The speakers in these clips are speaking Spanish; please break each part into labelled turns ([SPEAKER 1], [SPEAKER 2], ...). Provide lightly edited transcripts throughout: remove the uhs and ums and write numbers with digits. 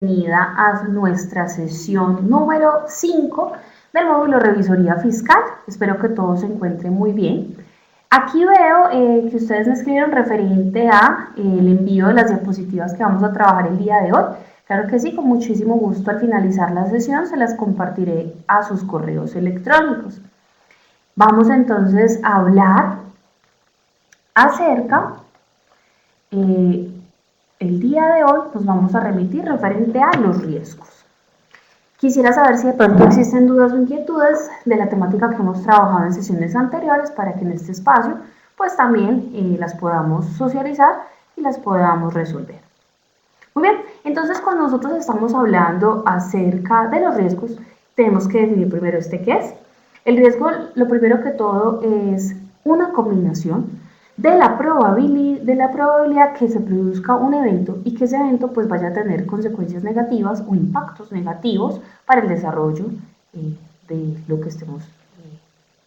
[SPEAKER 1] Bienvenida a nuestra sesión número 5 del módulo Revisoría Fiscal. Espero que todos se encuentren muy bien. Aquí veo que ustedes me escribieron referente a el envío de las diapositivas que vamos a trabajar el día de hoy. Claro que sí, con muchísimo gusto al finalizar la sesión se las compartiré a sus correos electrónicos. Vamos entonces a hablar acerca el día de hoy nos vamos a remitir referente a los riesgos. Quisiera saber si de pronto existen dudas o inquietudes de la temática que hemos trabajado en sesiones anteriores para que en este espacio pues también las podamos socializar y las podamos resolver. Muy bien, entonces cuando nosotros estamos hablando acerca de los riesgos, tenemos que definir primero ¿qué es? El riesgo, lo primero que todo, es una combinación de la probabilidad que se produzca un evento y que ese evento pues vaya a tener consecuencias negativas o impactos negativos para el desarrollo de lo que estemos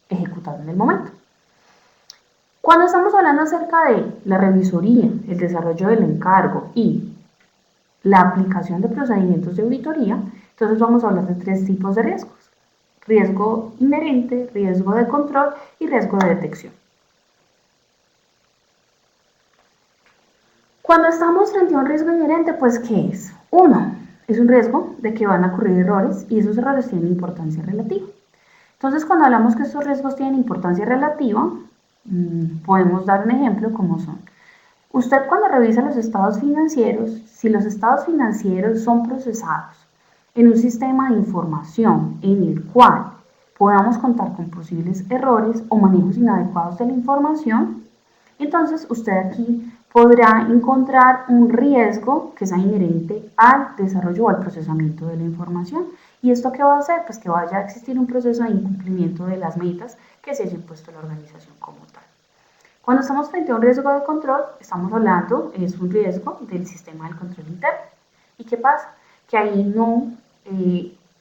[SPEAKER 1] ejecutando en el momento. Cuando estamos hablando acerca de la revisoría, el desarrollo del encargo y la aplicación de procedimientos de auditoría, entonces vamos a hablar de tres tipos de riesgos: riesgo inherente, riesgo de control y riesgo de detección. Cuando estamos frente a un riesgo inherente, pues ¿qué es? Uno, es un riesgo de que van a ocurrir errores y esos errores tienen importancia relativa. Entonces, cuando hablamos que estos riesgos tienen importancia relativa, podemos dar un ejemplo como son. Usted cuando revisa los estados financieros, si los estados financieros son procesados en un sistema de información en el cual podamos contar con posibles errores o manejos inadecuados de la información, entonces usted aquí podrá encontrar un riesgo que sea inherente al desarrollo o al procesamiento de la información. ¿Y esto qué va a hacer? Pues que vaya a existir un proceso de incumplimiento de las metas que se haya impuesto la organización como tal. Cuando estamos frente a un riesgo de control, estamos hablando, es un riesgo del sistema del control interno. ¿Y qué pasa? Que ahí no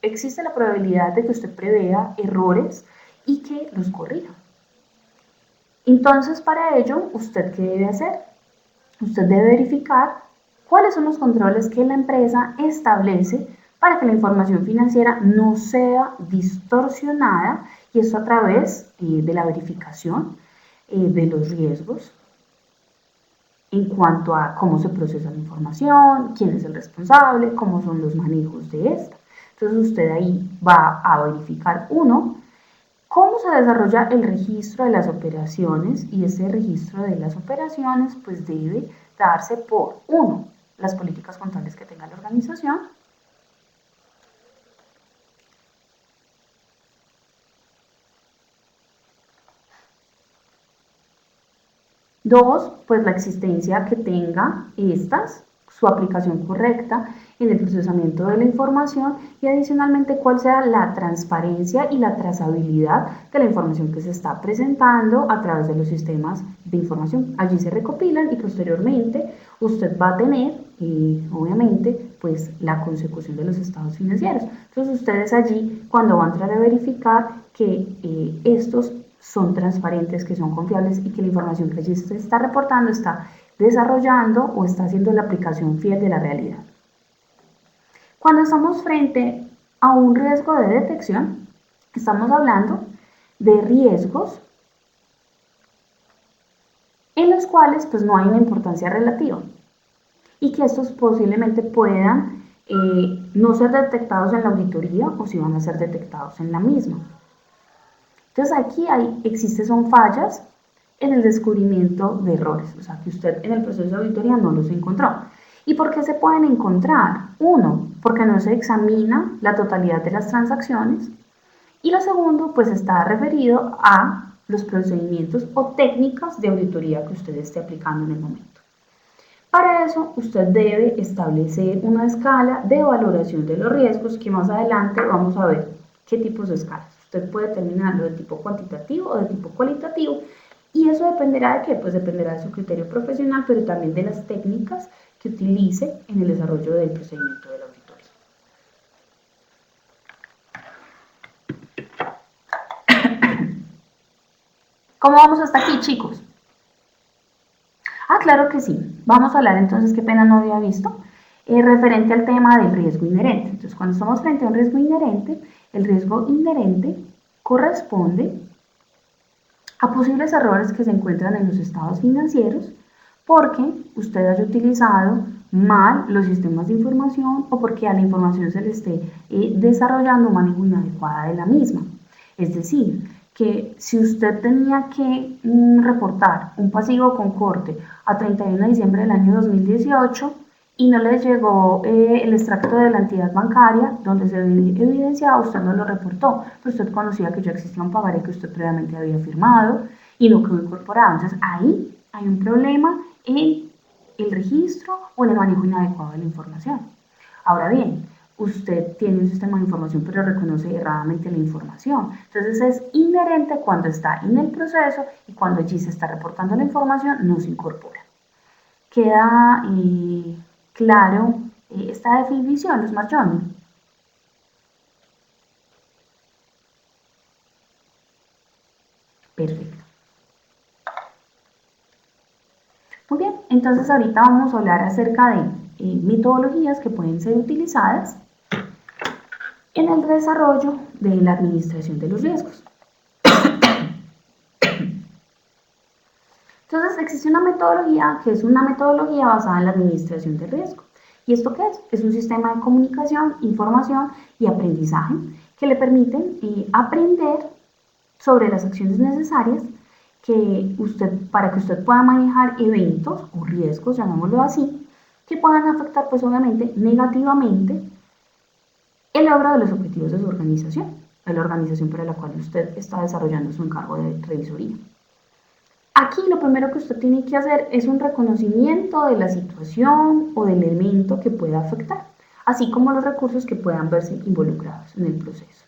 [SPEAKER 1] existe la probabilidad de que usted prevea errores y que los corrija. Entonces, para ello, ¿usted qué debe hacer? Usted debe verificar cuáles son los controles que la empresa establece para que la información financiera no sea distorsionada, y eso a través de la verificación de los riesgos en cuanto a cómo se procesa la información, quién es el responsable, cómo son los manejos de esta. Entonces usted ahí va a verificar, uno, cómo se desarrolla el registro de las operaciones, y ese registro de las operaciones pues debe darse por, uno, las políticas contables que tenga la organización, dos, pues la existencia que tenga estas, su aplicación correcta en el procesamiento de la información, y adicionalmente cuál sea la transparencia y la trazabilidad de la información que se está presentando a través de los sistemas de información. Allí se recopilan y posteriormente usted va a tener, obviamente, pues la consecución de los estados financieros. Entonces ustedes allí, cuando van a entrar a verificar que estos son transparentes, que son confiables y que la información que allí se está reportando está desarrollando o está haciendo la aplicación fiel de la realidad. Cuando estamos frente a un riesgo de detección, estamos hablando de riesgos en los cuales pues no hay una importancia relativa y que estos posiblemente puedan no ser detectados en la auditoría, o si van a ser detectados en la misma. Entonces aquí son fallas en el descubrimiento de errores, o sea que usted en el proceso de auditoría no los encontró. ¿Y por qué se pueden encontrar? Uno, porque no se examina la totalidad de las transacciones, y lo segundo, pues está referido a los procedimientos o técnicas de auditoría que usted esté aplicando en el momento. Para eso, usted debe establecer una escala de valoración de los riesgos, que más adelante vamos a ver qué tipos de escalas. Usted puede determinarlo de tipo cuantitativo o de tipo cualitativo, y eso dependerá de qué, pues dependerá de su criterio profesional, pero también de las técnicas que utilice en el desarrollo del procedimiento de la auditoría. ¿Cómo vamos hasta aquí, chicos? Ah, claro que sí. Vamos a hablar entonces, qué pena no había visto. referente al tema del riesgo inherente. Entonces, cuando estamos frente a un riesgo inherente, el riesgo inherente corresponde a posibles errores que se encuentran en los estados financieros porque usted haya utilizado mal los sistemas de información o porque a la información se le esté desarrollando un manejo inadecuado de la misma. Es decir, que si usted tenía que reportar un pasivo con corte a 31 de diciembre del año 2018 y no le llegó el extracto de la entidad bancaria donde se evidenciaba, usted no lo reportó, pero usted conocía que ya existía un pagaré que usted previamente había firmado y no quedó incorporado. Entonces ahí hay un problema en el registro o en el manejo inadecuado de la información. Ahora bien, usted tiene un sistema de información pero reconoce erradamente la información. Entonces es inherente cuando está en el proceso y cuando allí se está reportando la información no se incorpora. Queda claro esta definición, Luz Marchoni. Perfecto. Muy bien, entonces ahorita vamos a hablar acerca de metodologías que pueden ser utilizadas en el desarrollo de la administración de los riesgos. Entonces existe una metodología que es una metodología basada en la administración de riesgo. ¿Y esto qué es? Es un sistema de comunicación, información y aprendizaje que le permiten aprender sobre las acciones necesarias para que usted pueda manejar eventos o riesgos, llamémoslo así, que puedan afectar pues obviamente negativamente el logro de los objetivos de su organización, de la organización para la cual usted está desarrollando su encargo de revisoría. Aquí lo primero que usted tiene que hacer es un reconocimiento de la situación o del elemento que pueda afectar, así como los recursos que puedan verse involucrados en el proceso.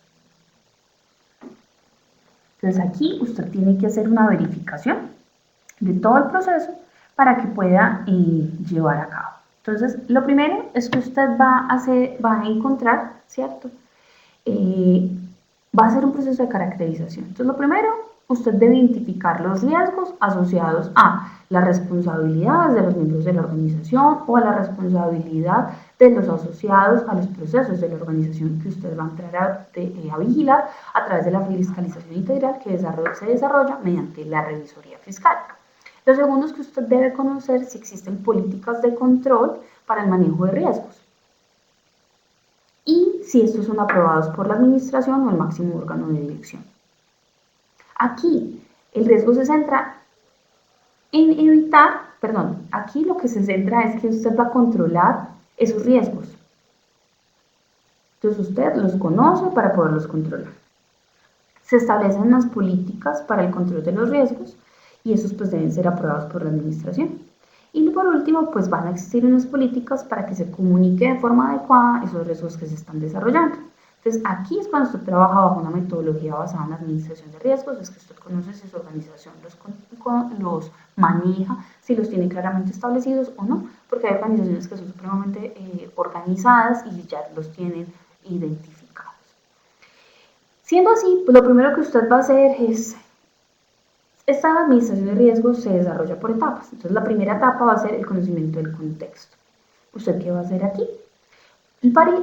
[SPEAKER 1] Entonces aquí usted tiene que hacer una verificación de todo el proceso para que pueda llevar a cabo. Entonces lo primero es que usted va a encontrar, ¿cierto? Va a ser un proceso de caracterización. Entonces lo primero, usted debe identificar los riesgos asociados a las responsabilidades de los miembros de la organización o a la responsabilidad de los asociados a los procesos de la organización que usted va a entrar a vigilar a través de la fiscalización integral que se desarrolla mediante la revisoría fiscal. Lo segundo es que usted debe conocer si existen políticas de control para el manejo de riesgos y si estos son aprobados por la administración o el máximo órgano de dirección. Aquí el riesgo se centra en aquí lo que se centra es que usted va a controlar esos riesgos. Entonces usted los conoce para poderlos controlar. Se establecen unas políticas para el control de los riesgos y esos pues deben ser aprobados por la administración. Y por último, pues van a existir unas políticas para que se comunique de forma adecuada esos riesgos que se están desarrollando. Entonces, aquí es cuando usted trabaja bajo una metodología basada en la administración de riesgos, es que usted conoce si su organización los maneja, si los tiene claramente establecidos o no, porque hay organizaciones que son supremamente organizadas y ya los tienen identificados. Siendo así, pues lo primero que usted va a hacer es, esta administración de riesgos se desarrolla por etapas. Entonces, la primera etapa va a ser el conocimiento del contexto. ¿Usted qué va a hacer aquí?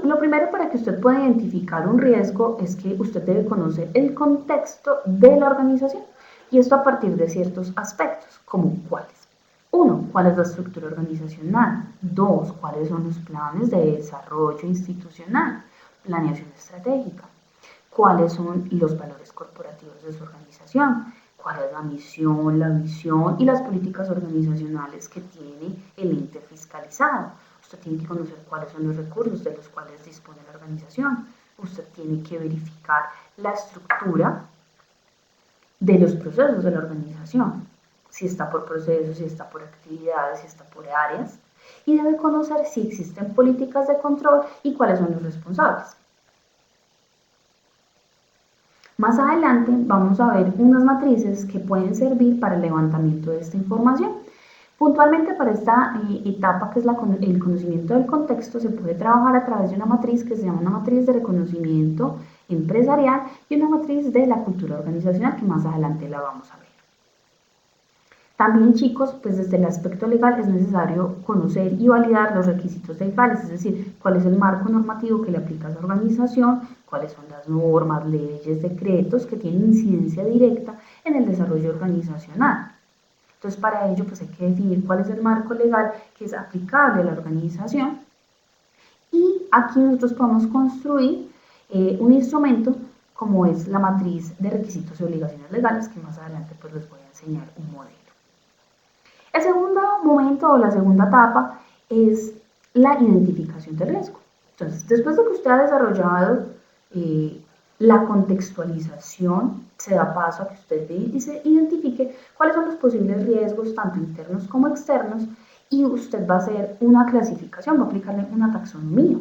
[SPEAKER 1] Lo primero para que usted pueda identificar un riesgo es que usted debe conocer el contexto de la organización y esto a partir de ciertos aspectos, como cuáles. 1. ¿Cuál es la estructura organizacional? 2. ¿Cuáles son los planes de desarrollo institucional? Planeación estratégica. ¿Cuáles son los valores corporativos de su organización? ¿Cuál es la misión, la visión y las políticas organizacionales que tiene el ente fiscalizado? Usted tiene que conocer cuáles son los recursos de los cuales dispone la organización. Usted tiene que verificar la estructura de los procesos de la organización, si está por procesos, si está por actividades, si está por áreas, y debe conocer si existen políticas de control y cuáles son los responsables. Más adelante vamos a ver unas matrices que pueden servir para el levantamiento de esta información. Puntualmente para esta etapa, que es el conocimiento del contexto, se puede trabajar a través de una matriz que se llama una matriz de reconocimiento empresarial y una matriz de la cultura organizacional, que más adelante la vamos a ver. También, chicos, pues desde el aspecto legal es necesario conocer y validar los requisitos legales, es decir, cuál es el marco normativo que le aplica a esa organización, cuáles son las normas, leyes, decretos que tienen incidencia directa en el desarrollo organizacional. Entonces, para ello, pues hay que definir cuál es el marco legal que es aplicable a la organización. Y aquí nosotros podemos construir un instrumento como es la matriz de requisitos y obligaciones legales, que más adelante pues les voy a enseñar un modelo. El segundo momento o la segunda etapa es la identificación del riesgo. Entonces, después de que usted ha desarrollado la contextualización, se da paso a que usted identifique cuáles son los posibles riesgos, tanto internos como externos, y usted va a hacer una clasificación, va a aplicarle una taxonomía.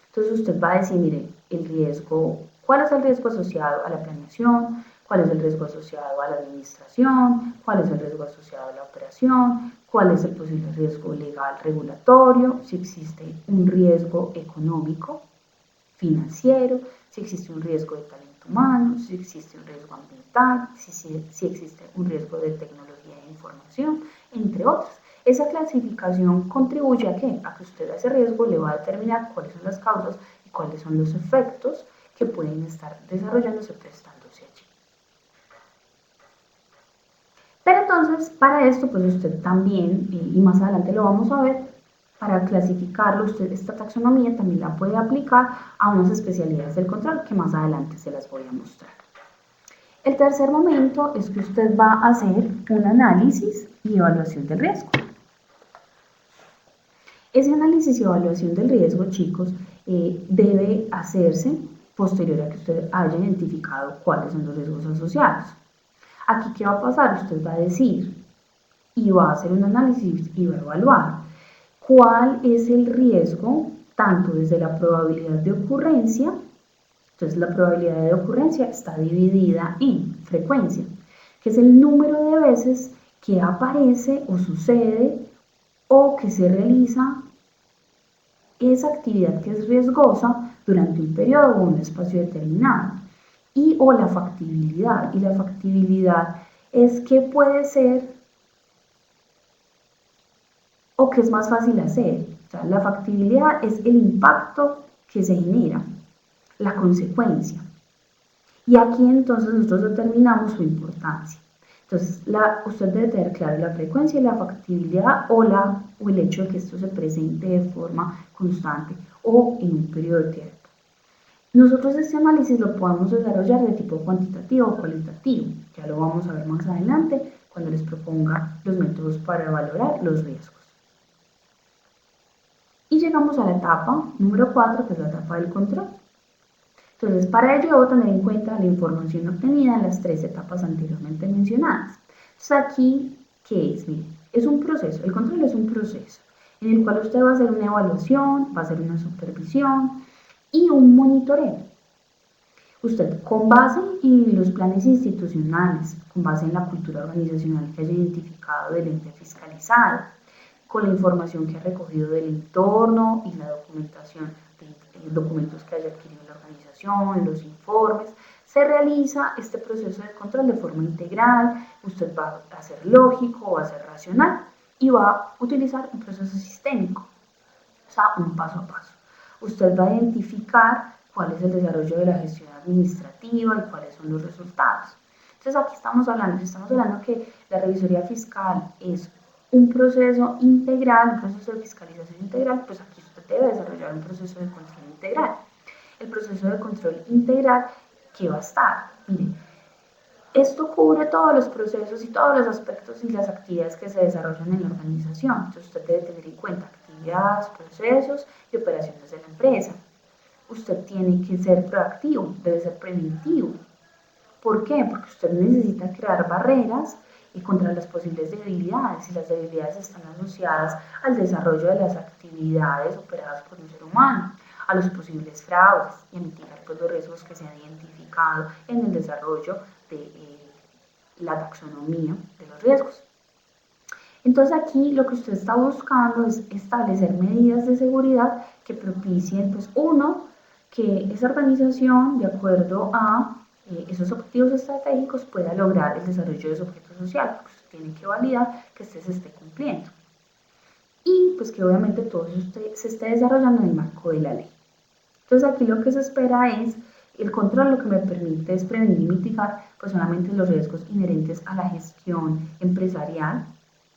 [SPEAKER 1] Entonces usted va a decir, mire, el riesgo, ¿cuál es el riesgo asociado a la planeación? ¿Cuál es el riesgo asociado a la administración? ¿Cuál es el riesgo asociado a la operación? ¿Cuál es el posible riesgo legal regulatorio? Si existe un riesgo económico, financiero, si existe un riesgo de talento humano, si existe un riesgo ambiental, si existe un riesgo de tecnología de información, entre otros. Esa clasificación contribuye a que usted a ese riesgo le va a determinar cuáles son las causas y cuáles son los efectos que pueden estar desarrollándose, prestándose allí. Pero entonces, para esto, pues usted también, y más adelante lo vamos a ver, para clasificarlo, usted esta taxonomía también la puede aplicar a unas especialidades del control que más adelante se las voy a mostrar. El tercer momento es que usted va a hacer un análisis y evaluación del riesgo. Ese análisis y evaluación del riesgo, chicos, debe hacerse posterior a que usted haya identificado cuáles son los riesgos asociados. Aquí, ¿qué va a pasar? Usted va a decir y va a hacer un análisis y va a evaluar cuál es el riesgo, tanto desde la probabilidad de ocurrencia. Entonces, la probabilidad de ocurrencia está dividida en frecuencia, que es el número de veces que aparece o sucede o que se realiza esa actividad que es riesgosa durante un periodo o un espacio determinado, y o la factibilidad. Y la factibilidad es que puede ser o que es más fácil hacer. O sea, la factibilidad es el impacto que se genera, la consecuencia. Y aquí entonces nosotros determinamos su importancia. Entonces, usted debe tener claro la frecuencia y la factibilidad o el hecho de que esto se presente de forma constante o en un periodo de tiempo. Nosotros este análisis lo podemos desarrollar de tipo cuantitativo o cualitativo. Ya lo vamos a ver más adelante cuando les proponga los métodos para valorar los riesgos. Y llegamos a la etapa número 4, que es la etapa del control. Entonces, para ello debo tener en cuenta la información obtenida en las 3 etapas anteriormente mencionadas. Entonces, aquí, ¿qué es? Miren, es un proceso, el control es un proceso en el cual usted va a hacer una evaluación, va a hacer una supervisión y un monitoreo. Usted, con base en los planes institucionales, con base en la cultura organizacional que haya identificado del ente fiscalizado, con la información que ha recogido del entorno y la documentación de documentos que haya adquirido la organización, los informes, se realiza este proceso de control de forma integral. Usted va a ser lógico, va a ser racional y va a utilizar un proceso sistémico, o sea, un paso a paso. Usted va a identificar cuál es el desarrollo de la gestión administrativa y cuáles son los resultados. Entonces aquí estamos hablando que la revisoría fiscal es un proceso integral, un proceso de fiscalización integral, pues aquí usted debe desarrollar un proceso de control integral. El proceso de control integral, ¿qué va a estar? Miren, esto cubre todos los procesos y todos los aspectos y las actividades que se desarrollan en la organización. Entonces usted debe tener en cuenta actividades, procesos y operaciones de la empresa. Usted tiene que ser proactivo, debe ser preventivo. ¿Por qué? Porque usted necesita crear barreras contra las posibles debilidades, y las debilidades están asociadas al desarrollo de las actividades operadas por un ser humano, a los posibles fraudes y a mitigar pues, los riesgos que se han identificado en el desarrollo de la taxonomía de los riesgos. Entonces aquí lo que usted está buscando es establecer medidas de seguridad que propicien, pues uno, que esa organización, de acuerdo a esos objetivos estratégicos, pueda lograr el desarrollo de su objeto social. tiene que validar que este se esté cumpliendo. Y pues que obviamente todo eso se esté desarrollando en el marco de la ley. Entonces aquí lo que se espera es, el control lo que me permite es prevenir y mitigar pues solamente los riesgos inherentes a la gestión empresarial,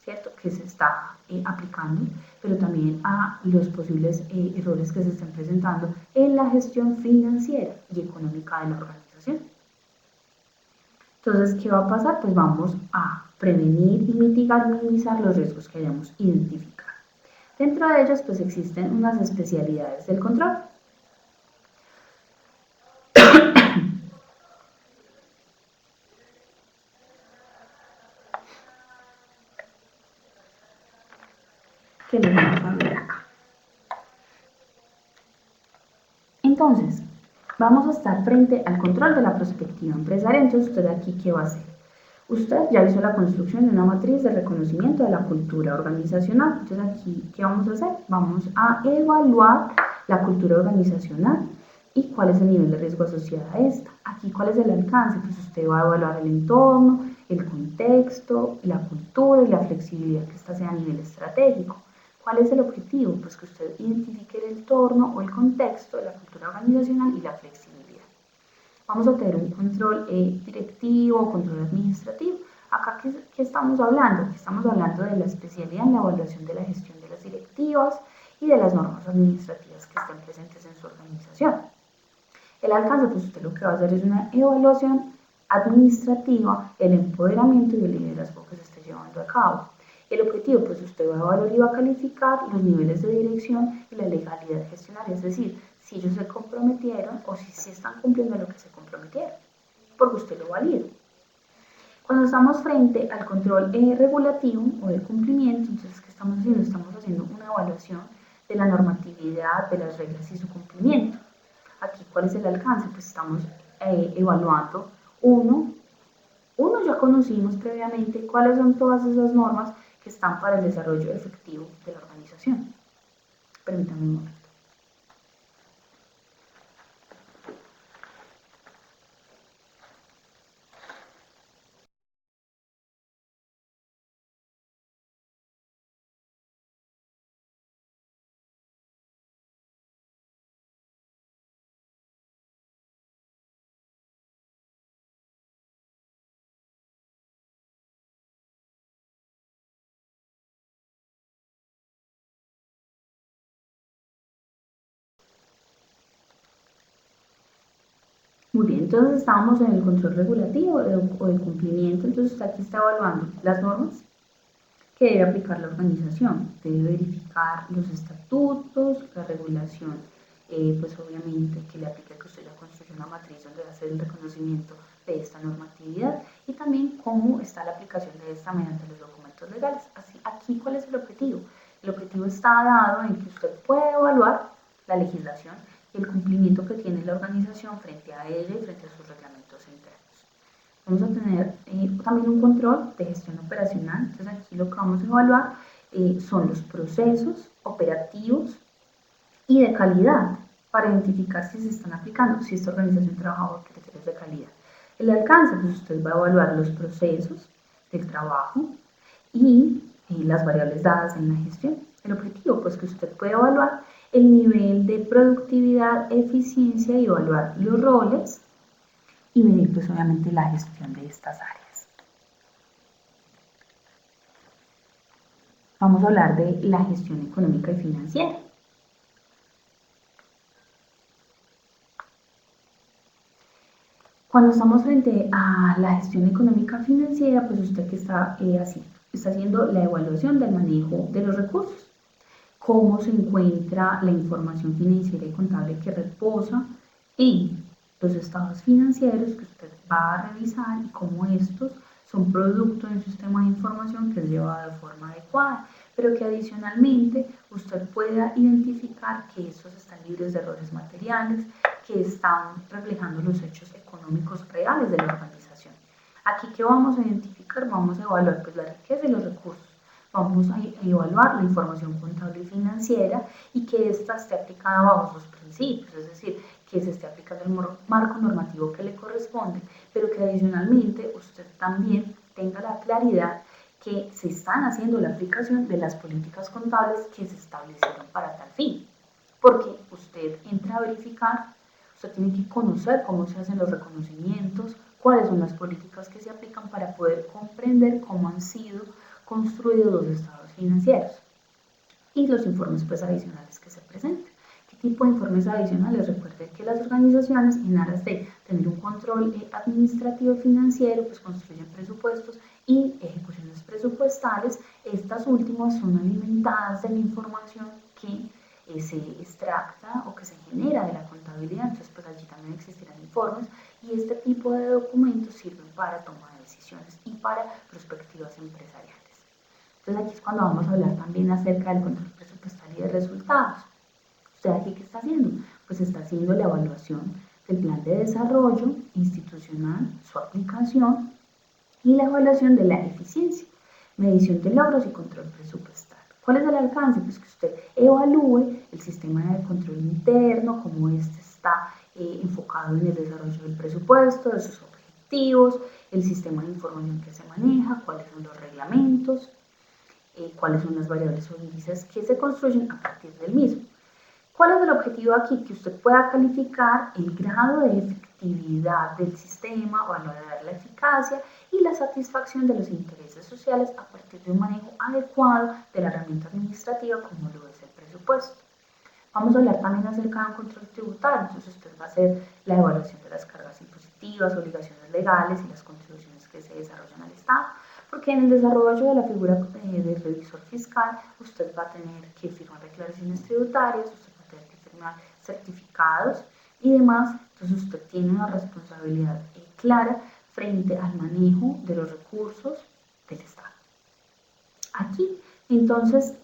[SPEAKER 1] ¿cierto? Que se está aplicando, pero también a los posibles errores que se estén presentando en la gestión financiera y económica de la organización. Entonces, ¿qué va a pasar? Pues vamos a prevenir y mitigar, minimizar los riesgos que hayamos identificado. Dentro de ellos, pues existen unas especialidades del control. Que les vamos a ver acá. Entonces, vamos a estar frente al control de la perspectiva empresarial. Entonces, ¿usted aquí qué va a hacer? Usted ya hizo la construcción de una matriz de reconocimiento de la cultura organizacional. Entonces, aquí, ¿qué vamos a hacer? Vamos a evaluar la cultura organizacional y cuál es el nivel de riesgo asociado a esta. Aquí, ¿cuál es el alcance? Pues usted va a evaluar el entorno, el contexto, la cultura y la flexibilidad que ésta sea a nivel estratégico. ¿Cuál es el objetivo? Pues que usted identifique el entorno o el contexto de la cultura organizacional y la flexibilidad. Vamos a tener un control directivo, control administrativo. Acá, ¿qué estamos hablando? Estamos hablando de la especialidad en la evaluación de la gestión de las directivas y de las normas administrativas que estén presentes en su organización. El alcance, pues usted lo que va a hacer es una evaluación administrativa, el empoderamiento y el liderazgo que se esté llevando a cabo. El objetivo, pues usted va a evaluar y va a calificar los niveles de dirección y la legalidad gestionaria, es decir, si ellos se comprometieron o si están cumpliendo lo que se comprometieron, porque usted lo valida. Cuando estamos frente al control regulativo o del cumplimiento, entonces, ¿qué estamos haciendo? Estamos haciendo una evaluación de la normatividad, de las reglas y su cumplimiento. Aquí, ¿cuál es el alcance? Pues estamos evaluando uno, ya conocimos previamente cuáles son todas esas normas que están para el desarrollo efectivo de la organización. Permítanme un momento. Muy bien, entonces estábamos en el control regulativo o de cumplimiento, entonces aquí está evaluando las normas que debe aplicar la organización, debe verificar los estatutos, la regulación, pues obviamente que le aplique que usted ya construyó una matriz donde va a hacer el reconocimiento de esta normatividad y también cómo está la aplicación de esta mediante los documentos legales. Así, aquí, ¿cuál es el objetivo? El objetivo está dado en que usted puede evaluar la legislación y el cumplimiento que tiene la organización frente a ella y frente a sus reglamentos internos. Vamos a tener también un control de gestión operacional. Entonces aquí lo que vamos a evaluar son los procesos operativos y de calidad para identificar si se están aplicando, si esta organización trabaja bajo criterios de calidad. El alcance, pues usted va a evaluar los procesos del trabajo y las variables dadas en la gestión. El objetivo, pues que usted pueda evaluar el nivel de productividad, eficiencia y evaluar los roles y medir pues obviamente la gestión de estas áreas. Vamos a hablar de la gestión económica y financiera. Cuando estamos frente a la gestión económica financiera, pues usted que está haciendo la evaluación del manejo de los recursos, cómo se encuentra la información financiera y contable que reposa en los estados financieros que usted va a revisar y cómo estos son producto de un sistema de información que es llevado de forma adecuada, pero que adicionalmente usted pueda identificar que estos están libres de errores materiales, que están reflejando los hechos económicos reales de la organización. Aquí, ¿qué vamos a identificar? Vamos a evaluar pues, la riqueza y los recursos. Vamos a evaluar la información contable y financiera y que ésta esté aplicada bajo sus principios, es decir, que se esté aplicando el marco normativo que le corresponde, pero que adicionalmente usted también tenga la claridad que se están haciendo la aplicación de las políticas contables que se establecieron para tal fin. Porque usted entra a verificar, usted tiene que conocer cómo se hacen los reconocimientos, cuáles son las políticas que se aplican para poder comprender cómo han sido construidos los estados financieros y los informes pues adicionales que se presentan. ¿Qué tipo de informes adicionales? Recuerde que las organizaciones, en aras de tener un control administrativo financiero, pues construyen presupuestos y ejecuciones presupuestales. Estas últimas son alimentadas de la información que se extracta o que se genera de la contabilidad, entonces pues allí también existirán informes y este tipo de documentos sirven para toma de decisiones y para perspectivas empresariales. Entonces aquí es cuando vamos a hablar también acerca del control presupuestal y de resultados. ¿Usted aquí qué está haciendo? Pues está haciendo la evaluación del plan de desarrollo institucional, su aplicación y la evaluación de la eficiencia, medición de logros y control presupuestal. ¿Cuál es el alcance? Pues que usted evalúe el sistema de control interno, cómo este está enfocado en el desarrollo del presupuesto, de sus objetivos, el sistema de información que se maneja, cuáles son los reglamentos, cuáles son las variables o índices que se construyen a partir del mismo. ¿Cuál es el objetivo aquí? Que usted pueda calificar el grado de efectividad del sistema, valorar la eficacia y la satisfacción de los intereses sociales a partir de un manejo adecuado de la herramienta administrativa como lo es el presupuesto. Vamos a hablar también acerca de un control tributario, entonces usted va a hacer la evaluación de las cargas impositivas, obligaciones legales y las contribuciones que se desarrollan al Estado, porque en el desarrollo de la figura del revisor fiscal usted va a tener que firmar declaraciones tributarias, usted va a tener que firmar certificados y demás, entonces usted tiene una responsabilidad clara frente al manejo de los recursos del Estado. Aquí, entonces,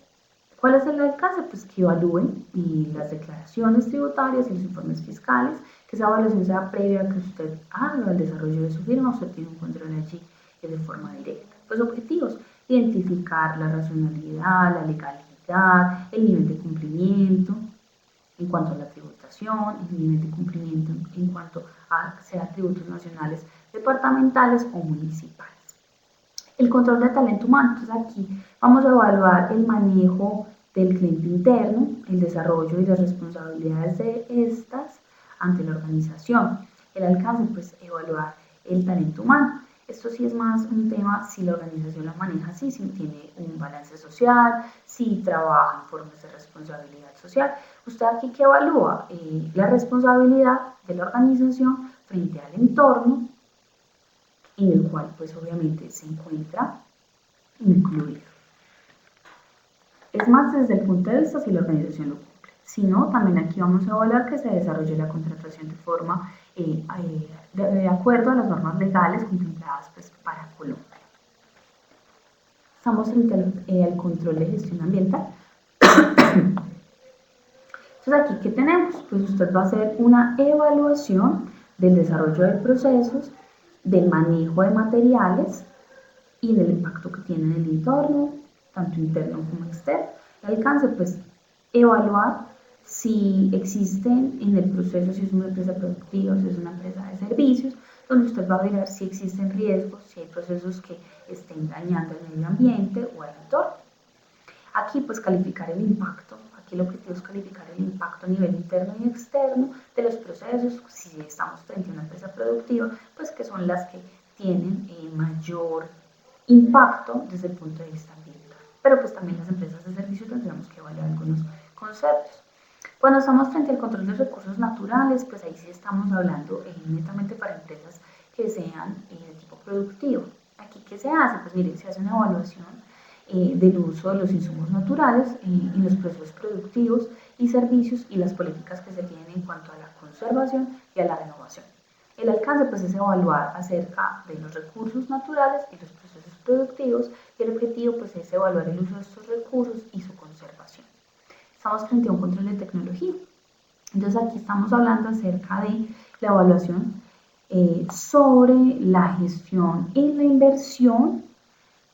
[SPEAKER 1] ¿cuál es el alcance? Pues que evalúen las declaraciones tributarias y los informes fiscales, que esa evaluación sea previa a que usted haga el desarrollo de su firma, usted tiene un control allí de forma directa. Pues objetivos, identificar la racionalidad, la legalidad, el nivel de cumplimiento en cuanto a la tributación, el nivel de cumplimiento en cuanto a sea tributos nacionales, departamentales o municipales. El control de talento humano, entonces aquí vamos a evaluar el manejo del cliente interno, el desarrollo y las responsabilidades de estas ante la organización. El alcance, pues evaluar el talento humano. Esto sí es más un tema si la organización lo maneja así, si tiene un balance social, si trabaja en formas de responsabilidad social. Usted aquí que evalúa la responsabilidad de la organización frente al entorno, en el cual pues obviamente se encuentra incluido. Es más desde el punto de vista si la organización lo cumple. Si no, también aquí vamos a evaluar que se desarrolle la contratación de forma de acuerdo a las normas legales contempladas pues, para Colombia. Estamos frente al control de gestión ambiental. Entonces aquí, ¿qué tenemos? Pues usted va a hacer una evaluación del desarrollo de procesos, del manejo de materiales y del impacto que tiene en el entorno, tanto interno como externo. El alcance, pues, evaluar si existen en el proceso, si es una empresa productiva, si es una empresa de servicios, donde usted va a mirar si existen riesgos, si hay procesos que estén dañando el medio ambiente o el entorno. Aquí, pues, calificar el impacto. Aquí el objetivo es calificar el impacto a nivel interno y externo de los procesos. Si estamos frente a una empresa productiva, pues que son las que tienen mayor impacto desde el punto de vista ambiental. Pero pues también las empresas de servicio tendremos que evaluar algunos conceptos. Cuando estamos frente al control de recursos naturales, pues ahí sí estamos hablando netamente para empresas que sean de tipo productivo. Aquí, ¿qué se hace? Pues miren, se hace una evaluación del uso de los insumos naturales en los procesos productivos y servicios y las políticas que se tienen en cuanto a la conservación y a la renovación. El alcance pues es evaluar acerca de los recursos naturales y los procesos productivos y el objetivo pues es evaluar el uso de estos recursos y su conservación. Estamos frente a un control de tecnología. Entonces aquí estamos hablando acerca de la evaluación sobre la gestión y la inversión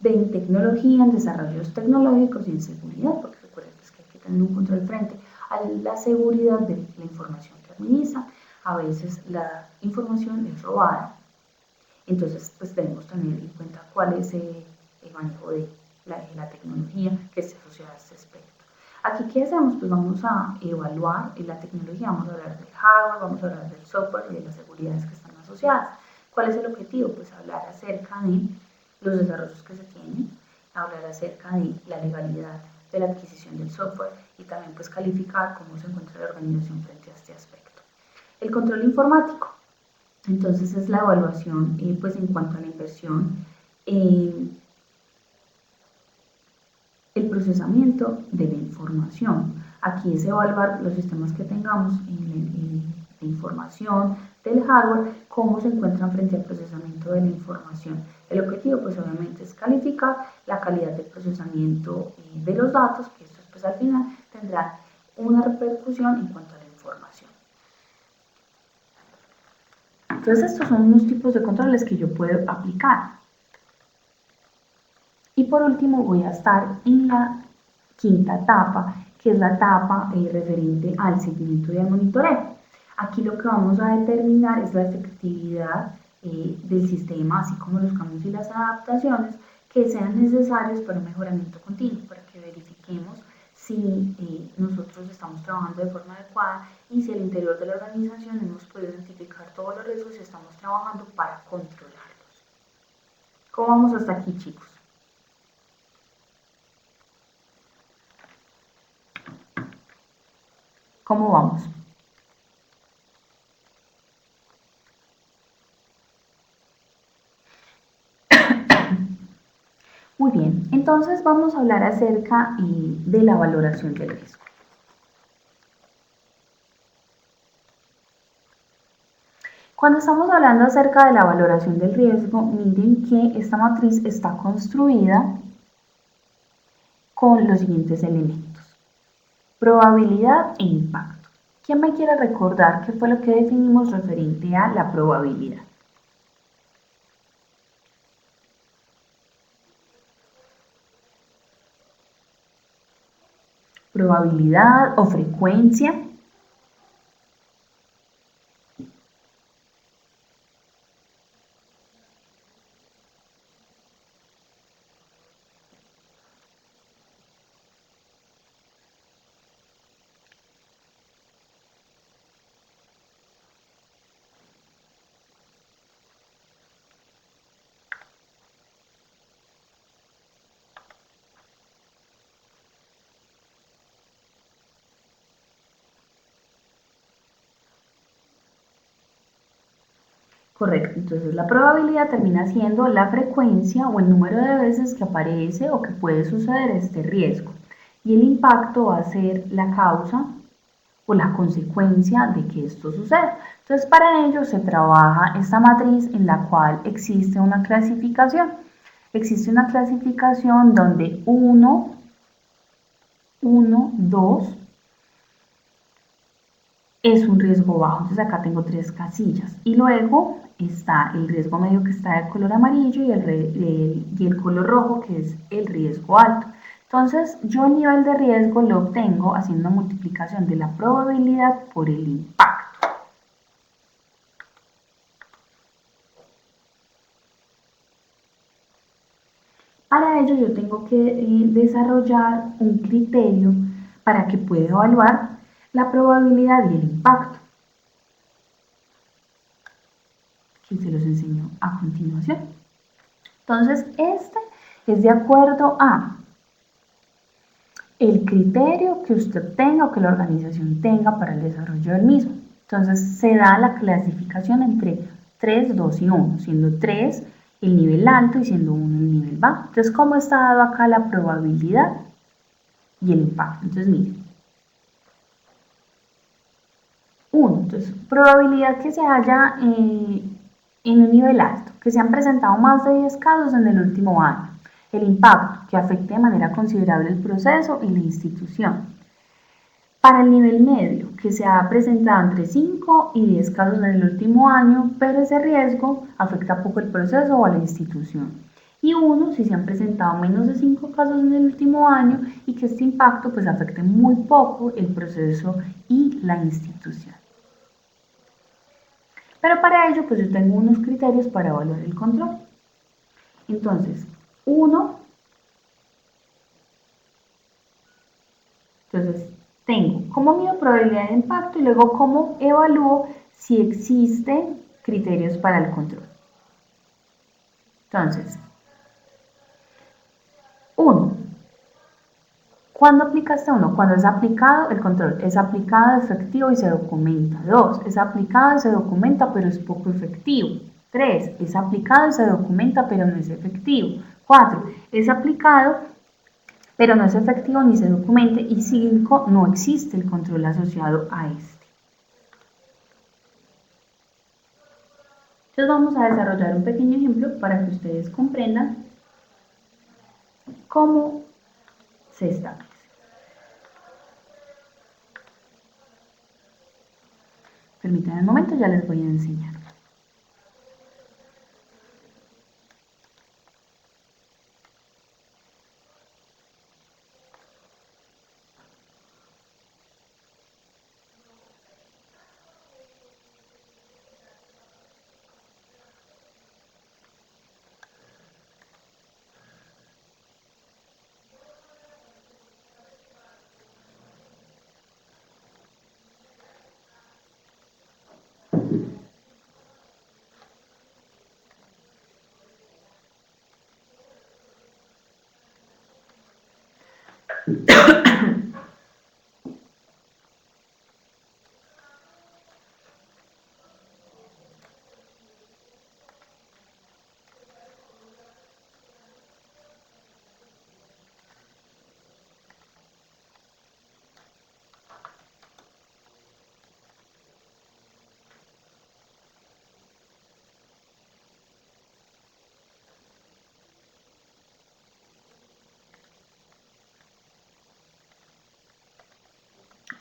[SPEAKER 1] en tecnología, en desarrollos tecnológicos y en seguridad, porque recuerden pues, que hay que tener un control frente a la seguridad de la información que administran. A veces la información es robada, entonces pues debemos tener en cuenta cuál es el manejo de la tecnología que esté asociada a este aspecto. Aquí, ¿qué hacemos? Pues vamos a evaluar la tecnología, vamos a hablar del hardware, vamos a hablar del software y de las seguridades que están asociadas. ¿Cuál es el objetivo? Pues hablar acerca de los desarrollos que se tienen, hablar acerca de la legalidad de la adquisición del software y también pues calificar cómo se encuentra la organización frente a este aspecto. El control informático, entonces es la evaluación pues en cuanto a la inversión, el procesamiento de la información. Aquí es evaluar los sistemas que tengamos de información, del hardware, cómo se encuentran frente al procesamiento de la información. El objetivo pues obviamente es calificar la calidad del procesamiento de los datos, que estos pues al final tendrán una repercusión en cuanto a la información. Entonces estos son unos tipos de controles que yo puedo aplicar. Y por último voy a estar en la quinta etapa, que es la etapa referente al seguimiento y al monitoreo. Aquí lo que vamos a determinar es la efectividad del sistema, así como los cambios y las adaptaciones que sean necesarios para un mejoramiento continuo, para que verifiquemos si nosotros estamos trabajando de forma adecuada y si al interior de la organización hemos podido identificar todos los riesgos y estamos trabajando para controlarlos. ¿Cómo vamos hasta aquí, chicos? ¿Cómo vamos? Muy bien, entonces vamos a hablar acerca de la valoración del riesgo. Cuando estamos hablando acerca de la valoración del riesgo, miren que esta matriz está construida con los siguientes elementos: probabilidad e impacto. ¿Quién me quiere recordar qué fue lo que definimos referente a la probabilidad? Probabilidad o frecuencia. Correcto, entonces la probabilidad termina siendo la frecuencia o el número de veces que aparece o que puede suceder este riesgo. Y el impacto va a ser la causa o la consecuencia de que esto suceda. Entonces para ello se trabaja esta matriz en la cual existe una clasificación. Existe una clasificación donde 1, 2, es un riesgo bajo, entonces acá tengo 3 casillas y luego está el riesgo medio que está de color amarillo y el color rojo que es el riesgo alto. Entonces yo el nivel de riesgo lo obtengo haciendo una multiplicación de la probabilidad por el impacto. Para ello yo tengo que desarrollar un criterio para que pueda evaluar la probabilidad y el impacto, que se los enseño a continuación. Entonces, este es de acuerdo a el criterio que usted tenga o que la organización tenga para el desarrollo del mismo. Entonces, se da la clasificación entre 3, 2 y 1, siendo 3 el nivel alto y siendo 1 el nivel bajo. Entonces, ¿cómo está dado acá la probabilidad y el impacto? Entonces, miren. 1, entonces, probabilidad que se haya en un nivel alto, que se han presentado más de 10 casos en el último año. El impacto, que afecte de manera considerable el proceso y la institución. Para el nivel medio, que se ha presentado entre 5 y 10 casos en el último año, pero ese riesgo afecta poco el proceso o a la institución. Y 1, si se han presentado menos de 5 casos en el último año y que este impacto pues afecte muy poco el proceso y la institución. Pero para ello, pues yo tengo unos criterios para evaluar el control. Entonces, 1. Entonces, tengo cómo mido probabilidad de impacto y luego cómo evalúo si existen criterios para el control. Entonces, 1. ¿Cuándo aplicaste 1? Cuando es aplicado el control. Es aplicado, efectivo y se documenta. 2. Es aplicado y se documenta, pero es poco efectivo. 3. Es aplicado y se documenta, pero no es efectivo. 4. Es aplicado, pero no es efectivo ni se documenta. Y 5. No existe el control asociado a este. Entonces vamos a desarrollar un pequeño ejemplo para que ustedes comprendan cómo se establece. Permítanme un momento, ya les voy a enseñar.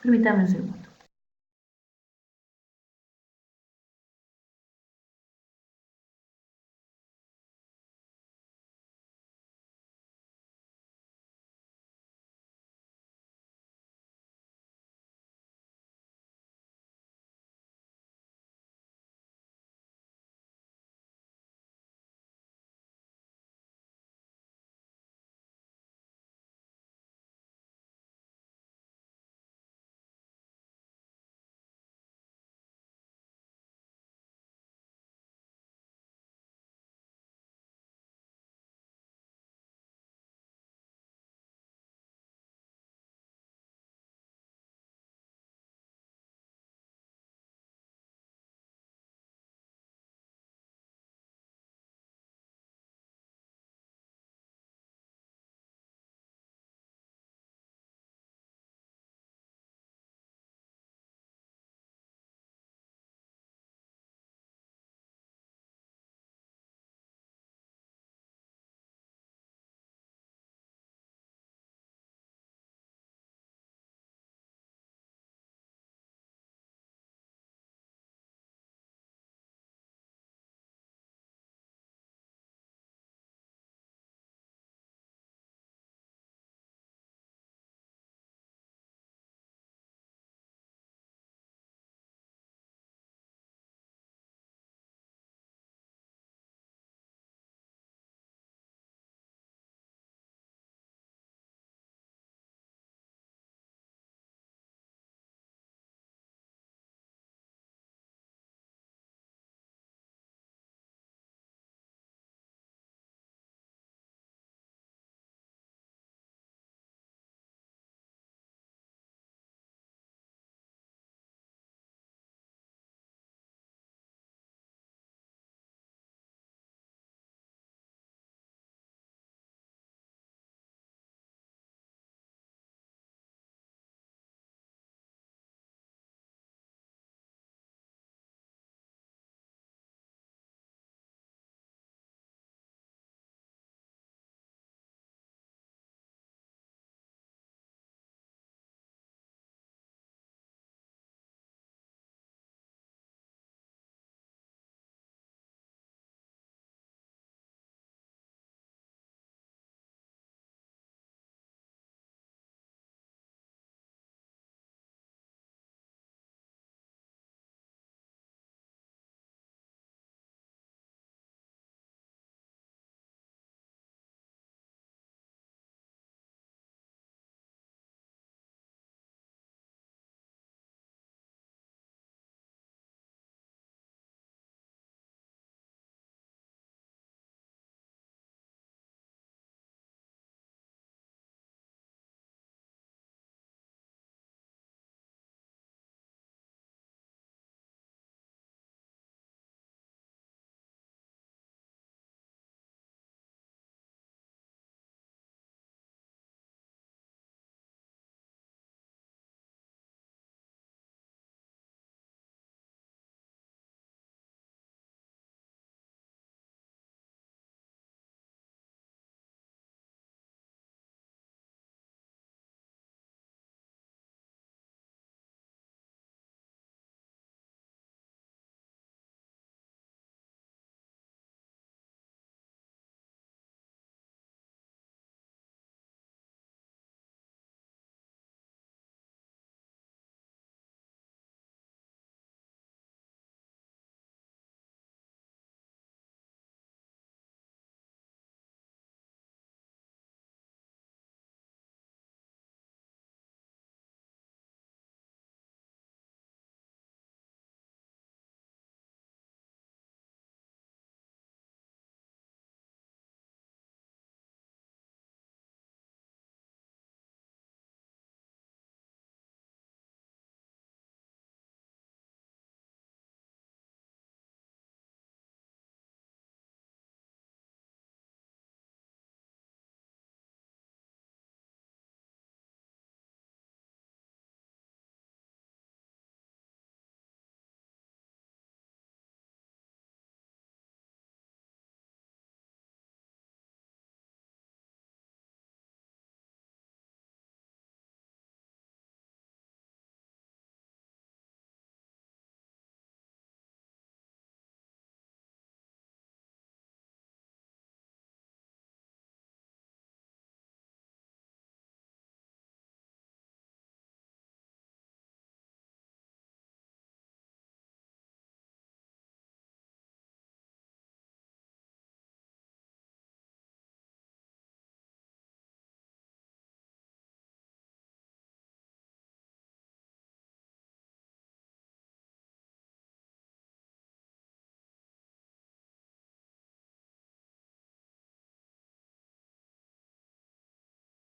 [SPEAKER 1] Permítanme un segundo.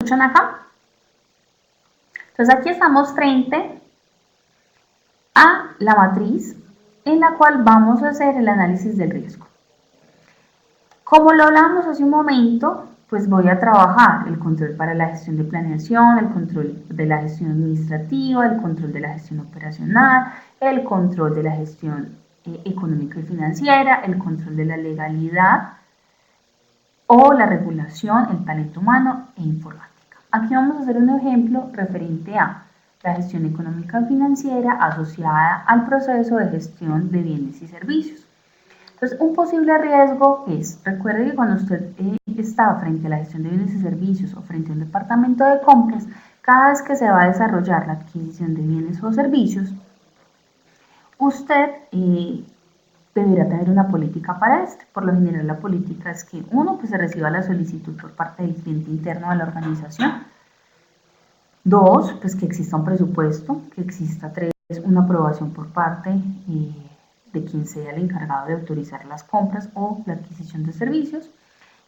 [SPEAKER 1] escuchan acá? Entonces aquí estamos frente a la matriz en la cual vamos a hacer el análisis del riesgo. Como lo hablábamos hace un momento, pues voy a trabajar el control para la gestión de planeación, el control de la gestión administrativa, el control de la gestión operacional, el control de la gestión económica y financiera, el control de la legalidad o la regulación, el talento humano e informática. Aquí vamos a hacer un ejemplo referente a la gestión económica y financiera asociada al proceso de gestión de bienes y servicios. Entonces, un posible riesgo es, recuerde que cuando usted está frente a la gestión de bienes y servicios o frente a un departamento de compras, cada vez que se va a desarrollar la adquisición de bienes o servicios, usted deberá tener una política para esto. Por lo general, la política es que uno, pues se reciba la solicitud por parte del cliente interno de la organización. Dos, pues que exista un presupuesto, que exista una aprobación por parte de quien sea el encargado de autorizar las compras o la adquisición de servicios.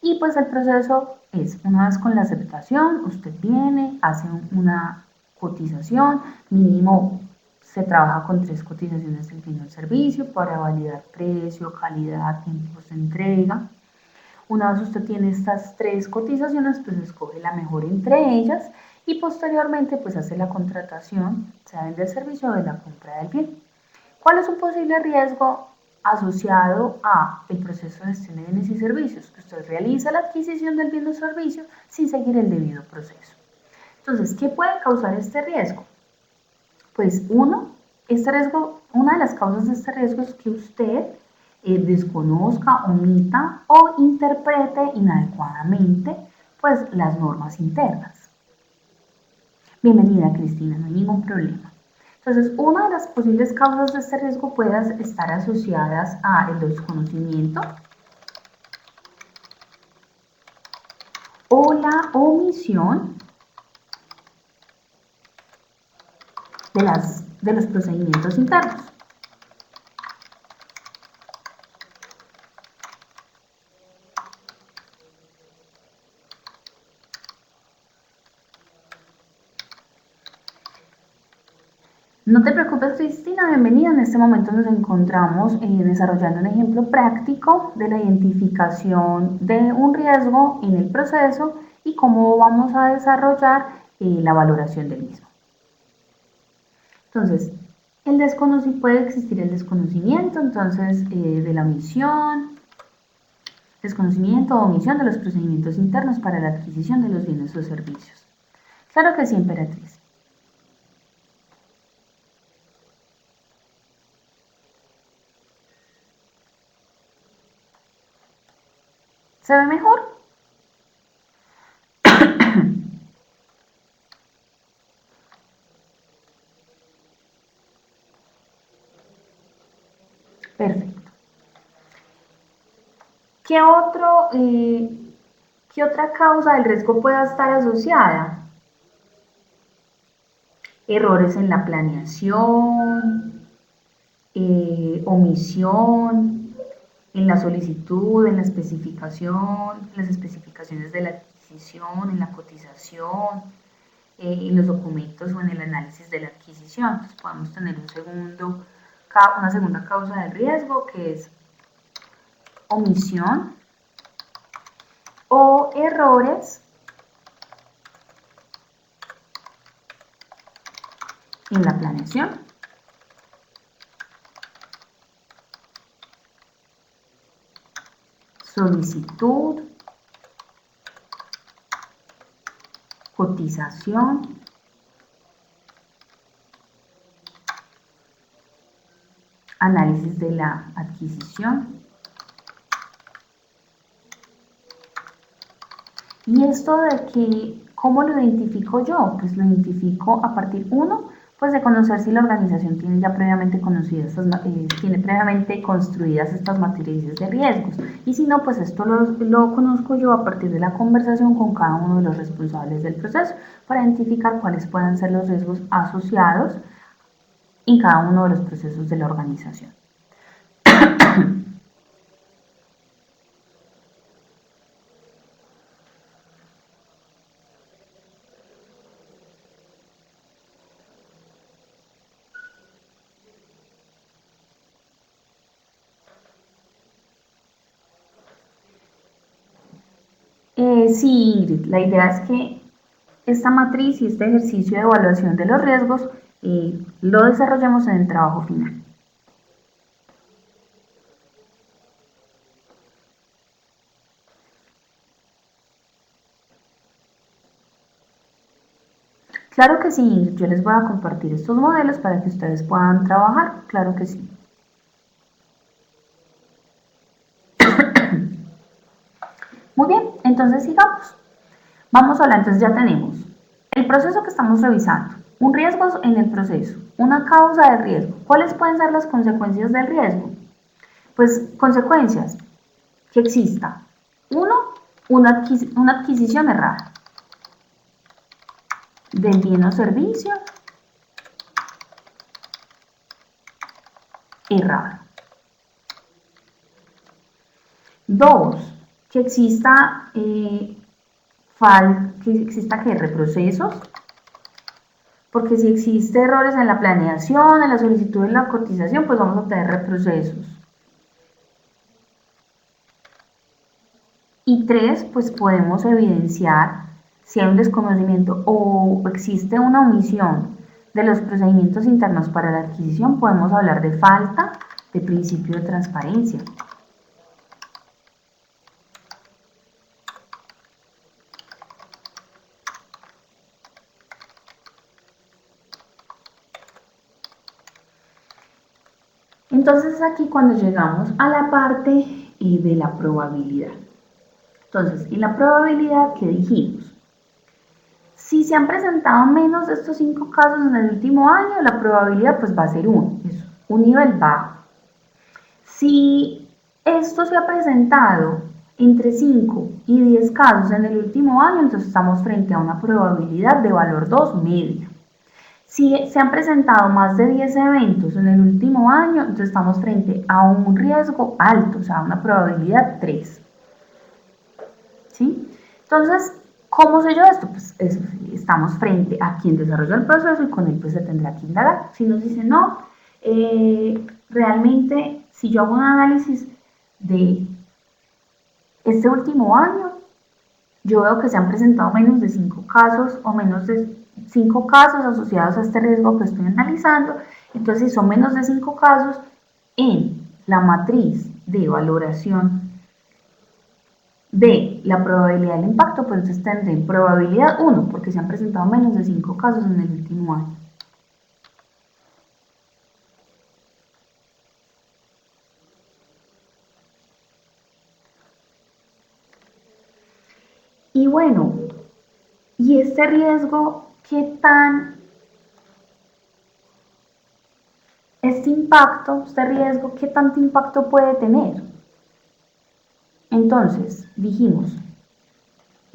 [SPEAKER 1] Y pues el proceso es, una vez con la aceptación, usted viene, hace una cotización, mínimo se trabaja con 3 cotizaciones del bien o servicio para validar precio, calidad, tiempos de entrega. Una vez usted tiene estas 3 cotizaciones, pues escoge la mejor entre ellas y posteriormente pues hace la contratación, sea del servicio o de la compra del bien. ¿Cuál es un posible riesgo asociado a el proceso de gestión de bienes y servicios? Que usted realiza la adquisición del bien o servicio sin seguir el debido proceso. Entonces, ¿qué puede causar este riesgo? Pues una de las causas de este riesgo es que usted desconozca, omita o interprete inadecuadamente pues las normas internas. Bienvenida, Cristina, no hay ningún problema. Entonces, una de las posibles causas de este riesgo puede estar asociadas a el desconocimiento o la omisión de los procedimientos internos. No te preocupes, Cristina, bienvenida. En este momento nos encontramos desarrollando un ejemplo práctico de la identificación de un riesgo en el proceso y cómo vamos a desarrollar la valoración del mismo. Entonces, puede existir el desconocimiento, entonces, de la omisión, desconocimiento o omisión de los procedimientos internos para la adquisición de los bienes o servicios. Claro que sí, Emperatriz. ¿Se ve mejor? Perfecto. ¿Qué otra causa del riesgo pueda estar asociada? Errores en la planeación, omisión, en la solicitud, en la especificación, en las especificaciones de la adquisición, en la cotización, en los documentos o en el análisis de la adquisición. Entonces podemos tener una segunda causa de riesgo que es omisión o errores en la planeación, solicitud, cotización, análisis de la adquisición. Y esto de que, ¿cómo lo identifico yo? Pues lo identifico a partir, pues de conocer si la organización tiene ya previamente tiene previamente construidas estas matrices de riesgos. Y si no, pues esto lo conozco yo a partir de la conversación con cada uno de los responsables del proceso para identificar cuáles puedan ser los riesgos asociados en cada uno de los procesos de la organización. Sí, Ingrid, la idea es que esta matriz y este ejercicio de evaluación de los riesgos lo desarrollemos en el trabajo final. Claro que sí, Ingrid, yo les voy a compartir estos modelos para que ustedes puedan trabajar, claro que sí. Muy bien, entonces sigamos. Vamos a hablar, entonces ya tenemos el proceso que estamos revisando, un riesgo en el proceso, una causa de riesgo. ¿Cuáles pueden ser las consecuencias del riesgo? Pues consecuencias, que exista, uno, una adquisición errada del bien o servicio errado. Dos, que exista reprocesos, porque si existe errores en la planeación, en la solicitud de la cotización, pues vamos a tener reprocesos. Y tres, pues podemos evidenciar si hay un desconocimiento o existe una omisión de los procedimientos internos para la adquisición, podemos hablar de falta de principio de transparencia. Entonces aquí cuando llegamos a la parte de la probabilidad. Entonces, en la probabilidad que dijimos, si se han presentado menos de estos 5 casos en el último año, la probabilidad pues va a ser 1, es un nivel bajo. Si esto se ha presentado entre 5 y 10 casos en el último año, entonces estamos frente a una probabilidad de valor 2 media. Si se han presentado más de 10 eventos en el último año, entonces estamos frente a un riesgo alto, o sea, una probabilidad 3. ¿Sí? Entonces, ¿cómo sé yo esto? Pues estamos frente a quien desarrolla el proceso y con él pues se tendrá que indagar. Si nos dice no, realmente si yo hago un análisis de este último año, yo veo que se han presentado menos de 5 casos o menos de 5 casos asociados a este riesgo que estoy analizando. Entonces, si son menos de 5 casos, en la matriz de valoración de la probabilidad del impacto, pues entonces tendré probabilidad 1, porque se han presentado menos de 5 casos en el último año. Y bueno, ¿y este riesgo qué tan, este riesgo, qué tanto impacto puede tener? Entonces, dijimos,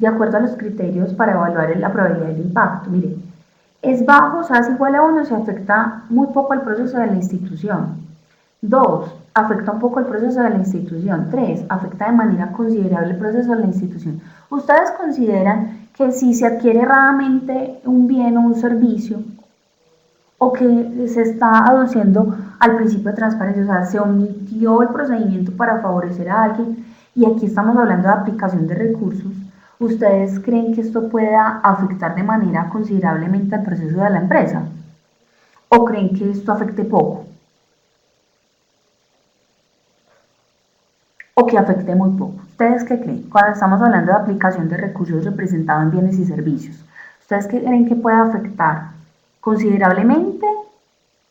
[SPEAKER 1] de acuerdo a los criterios para evaluar la probabilidad del impacto, miren, es bajo, o sea, es igual a 1, se afecta muy poco al proceso de la institución. 2, afecta un poco el proceso de la institución. 3, afecta de manera considerable el proceso de la institución. ¿Ustedes consideran que si se adquiere erradamente un bien o un servicio, o que se está aduciendo al principio de transparencia, o sea, se omitió el procedimiento para favorecer a alguien, y aquí estamos hablando de aplicación de recursos, ¿ustedes creen que esto pueda afectar de manera considerablemente al proceso de la empresa? ¿O creen que esto afecte poco? ¿O que afecte muy poco? ¿Ustedes qué creen? Cuando estamos hablando de aplicación de recursos representados en bienes y servicios, ¿ustedes qué creen que puede afectar? ¿Considerablemente,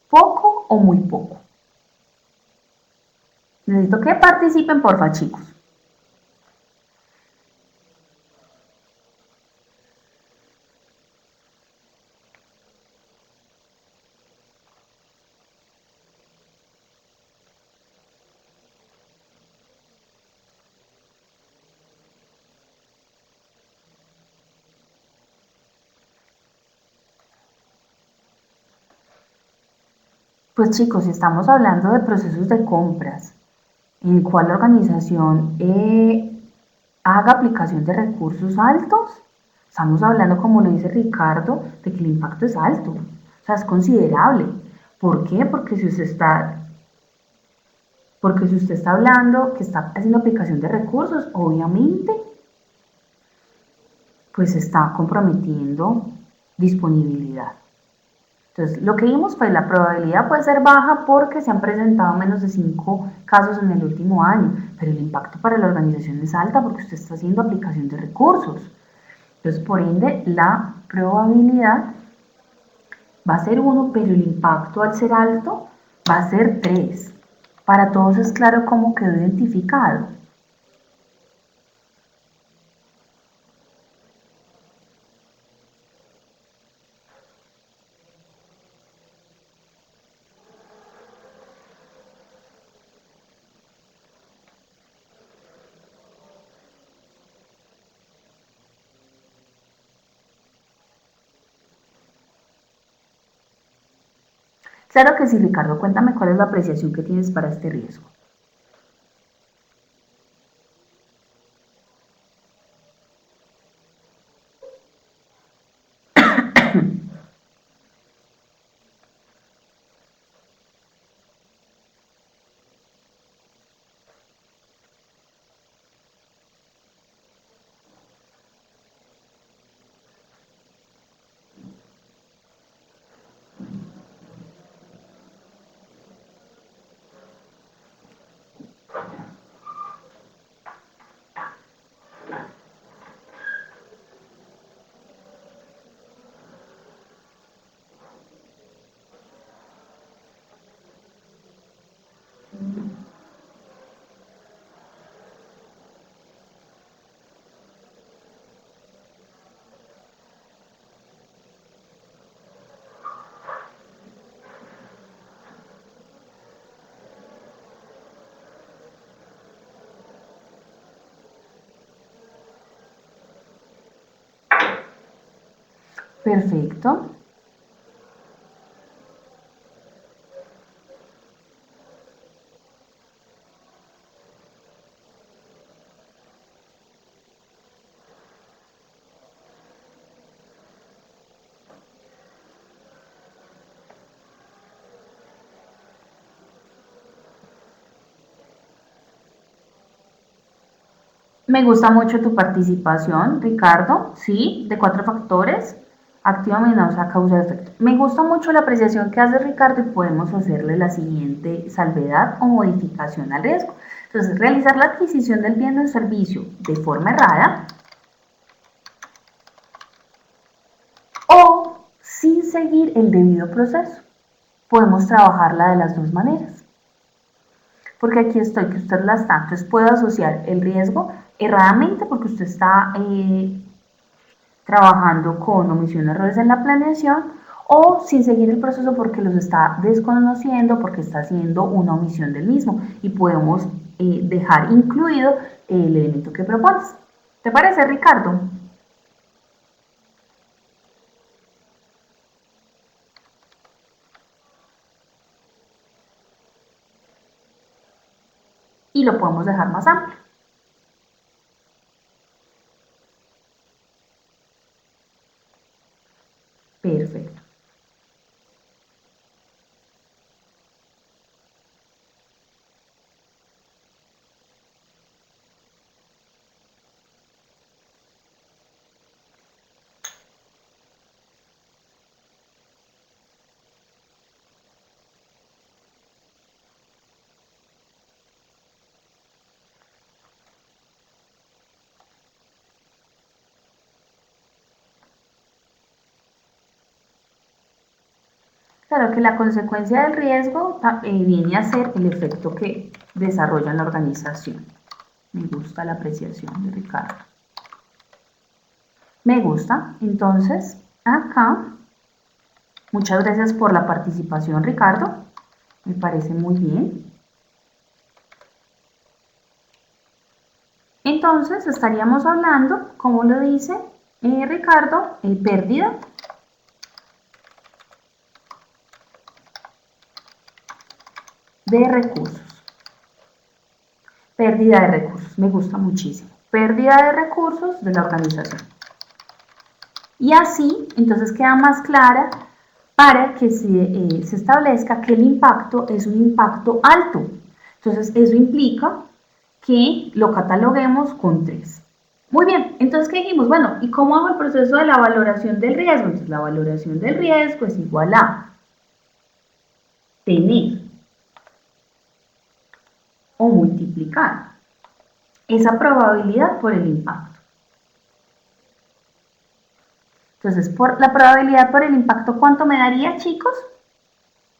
[SPEAKER 1] poco o muy poco? Necesito que participen, porfa, chicos. Pues chicos, si estamos hablando de procesos de compras, en el cual la organización haga aplicación de recursos altos, estamos hablando, como lo dice Ricardo, de que el impacto es alto, o sea, es considerable. ¿Por qué? Porque si usted está hablando que está haciendo aplicación de recursos, obviamente pues está comprometiendo disponibilidad. Entonces, lo que vimos, pues la probabilidad puede ser baja porque se han presentado menos de 5 casos en el último año, pero el impacto para la organización es alta porque usted está haciendo aplicación de recursos. Entonces, por ende, la probabilidad va a ser 1, pero el impacto al ser alto va a ser 3. Para todos es claro cómo quedó identificado. Claro que sí, Ricardo, cuéntame cuál es la apreciación que tienes para este riesgo. Perfecto. Me gusta mucho tu participación, Ricardo, sí, de 4 factores, activa, amenaza, causa, efecto. Me gusta mucho la apreciación que hace Ricardo y podemos hacerle la siguiente salvedad o modificación al riesgo. Entonces, realizar la adquisición del bien o servicio de forma errada o sin seguir el debido proceso. Podemos trabajarla de las dos maneras. Porque aquí estoy, que usted la está. Entonces puedo asociar el riesgo erradamente porque usted está trabajando con omisión, errores en la planeación, o sin seguir el proceso porque los está desconociendo, porque está haciendo una omisión del mismo, y podemos dejar incluido el elemento que propones. ¿Te parece, Ricardo? Y lo podemos dejar más amplio. Perfecto. Claro que la consecuencia del riesgo viene a ser el efecto que desarrolla la organización. Me gusta la apreciación de Ricardo. Me gusta. Entonces, acá, muchas gracias por la participación, Ricardo. Me parece muy bien. Entonces, estaríamos hablando, como lo dice Ricardo, pérdida de recursos. Pérdida de recursos, me gusta muchísimo. Pérdida de recursos de la organización. Y así, entonces queda más clara para que se establezca que el impacto es un impacto alto. Entonces, eso implica que lo cataloguemos con 3. Muy bien, entonces, ¿qué dijimos? Bueno, ¿y cómo hago el proceso de la valoración del riesgo? Entonces, la valoración del riesgo es igual a tener o multiplicar esa probabilidad por el impacto. Entonces, por la probabilidad por el impacto, ¿cuánto me daría, chicos?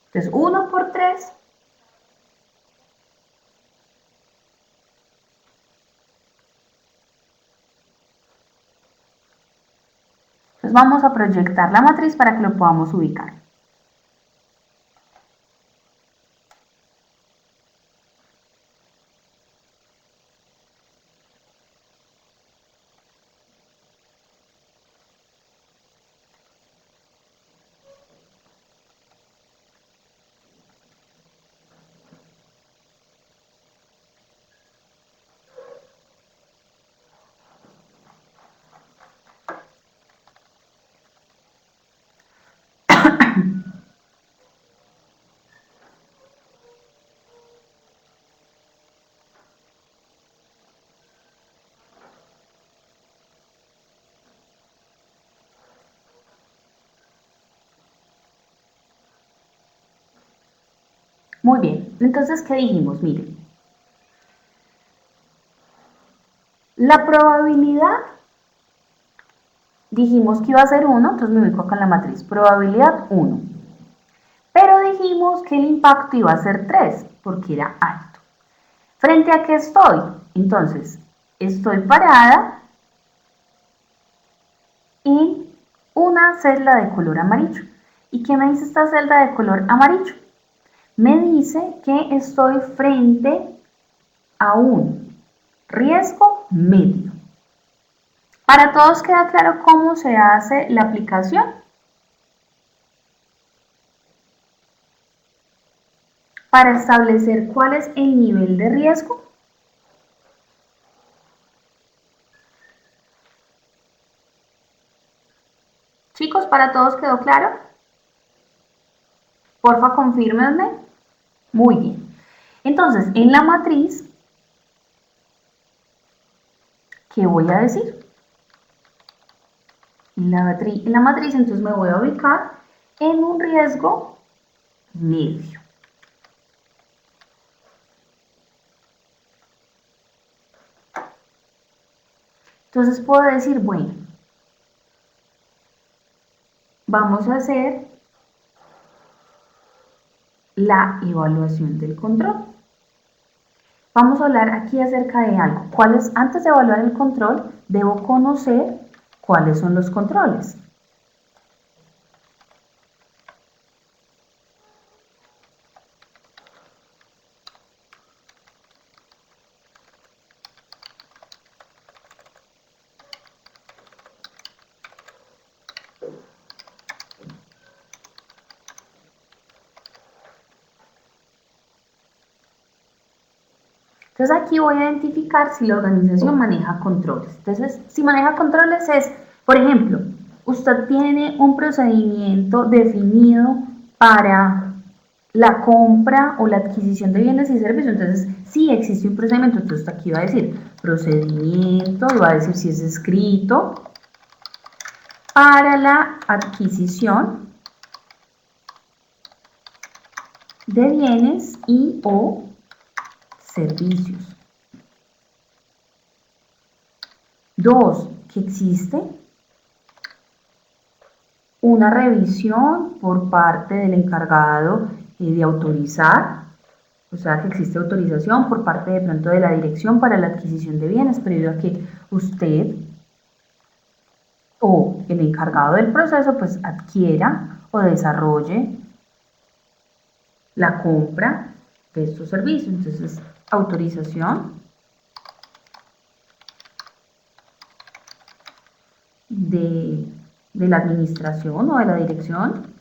[SPEAKER 1] Entonces, 1 por 3. Entonces, vamos a proyectar la matriz para que lo podamos ubicar. Muy bien, entonces, ¿qué dijimos? Miren, la probabilidad, dijimos que iba a ser 1, entonces me ubico acá en la matriz, probabilidad 1. Pero dijimos que el impacto iba a ser 3, porque era alto. ¿Frente a qué estoy? Entonces, estoy parada en una celda de color amarillo. ¿Y qué me dice esta celda de color amarillo? Me dice que estoy frente a un riesgo medio. ¿Para todos queda claro cómo se hace la aplicación? Para establecer cuál es el nivel de riesgo. Chicos, ¿para todos quedó claro? Porfa, confírmenme. Muy bien. Entonces, en la matriz, ¿qué voy a decir? En la matriz, entonces me voy a ubicar en un riesgo medio. Entonces puedo decir, bueno, vamos a hacer la evaluación del control. Vamos a hablar aquí acerca de algo. Antes de evaluar el control, debo conocer cuáles son los controles. Entonces aquí voy a identificar si la organización maneja controles. Entonces, si maneja controles es, por ejemplo, usted tiene un procedimiento definido para la compra o la adquisición de bienes y servicios. Entonces, sí existe un procedimiento. Entonces, aquí va a decir procedimiento, y va a decir si es escrito para la adquisición de bienes y o servicios. 2, que existe una revisión por parte del encargado de autorizar, o sea que existe autorización por parte de pronto de la dirección para la adquisición de bienes, previo a que usted o el encargado del proceso pues adquiera o desarrolle la compra de estos servicios. Entonces, autorización de la administración o de la dirección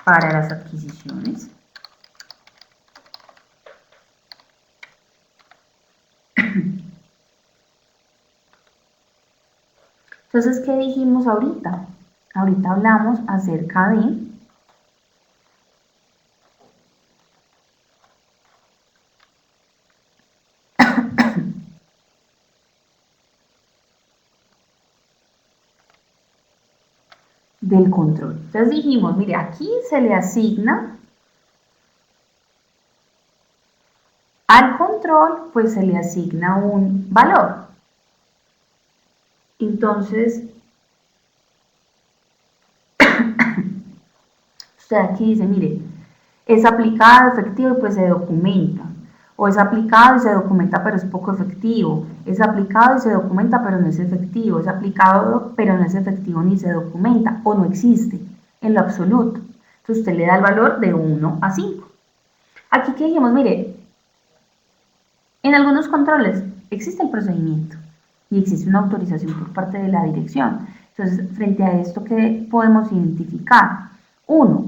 [SPEAKER 1] para las adquisiciones. Entonces, ¿qué dijimos ahorita? Ahorita hablamos acerca de del control. Entonces dijimos, mire, aquí se le asigna al control, pues se le asigna un valor. Entonces, usted aquí dice, mire, es aplicado, efectivo y pues se documenta. O es aplicado y se documenta pero es poco efectivo. Es aplicado y se documenta pero no es efectivo. Es aplicado pero no es efectivo ni se documenta o no existe en lo absoluto. Entonces usted le da el valor de 1 a 5. Aquí que dijimos, mire, en algunos controles existe el procedimiento y existe una autorización por parte de la dirección. Entonces, frente a esto, ¿qué podemos identificar? 1,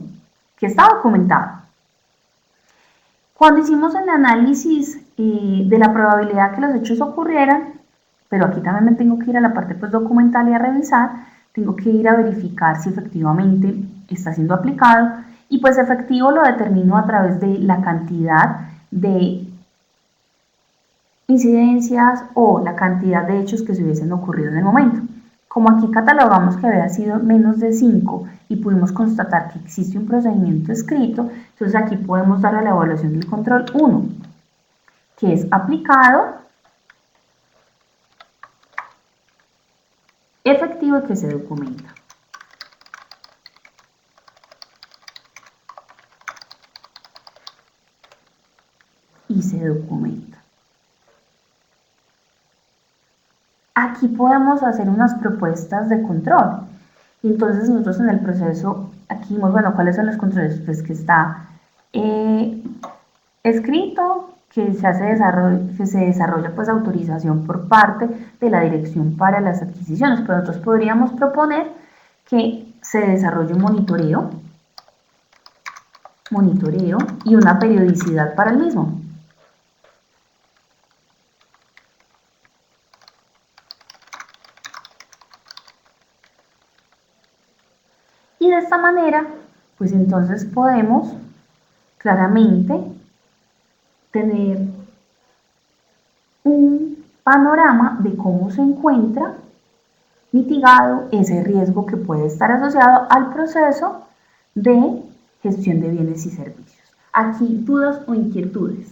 [SPEAKER 1] que está documentado. Cuando hicimos el análisis de la probabilidad que los hechos ocurrieran, pero aquí también me tengo que ir a la parte pues, documental y a revisar, tengo que ir a verificar si efectivamente está siendo aplicado y pues efectivo lo determino a través de la cantidad de incidencias o la cantidad de hechos que se hubiesen ocurrido en el momento. Como aquí catalogamos que había sido menos de 5 y pudimos constatar que existe un procedimiento escrito, entonces aquí podemos dar a la evaluación del control 1, que es aplicado, efectivo y que se documenta. Y se documenta. Aquí podemos hacer unas propuestas de control. Entonces nosotros en el proceso, aquí vimos, bueno, ¿cuáles son los controles? Pues que está escrito, que se desarrolla pues autorización por parte de la dirección para las adquisiciones, pero nosotros podríamos proponer que se desarrolle un monitoreo y una periodicidad para el mismo. Y de esta manera, pues entonces podemos claramente tener un panorama de cómo se encuentra mitigado ese riesgo que puede estar asociado al proceso de gestión de bienes y servicios. Aquí, dudas o inquietudes.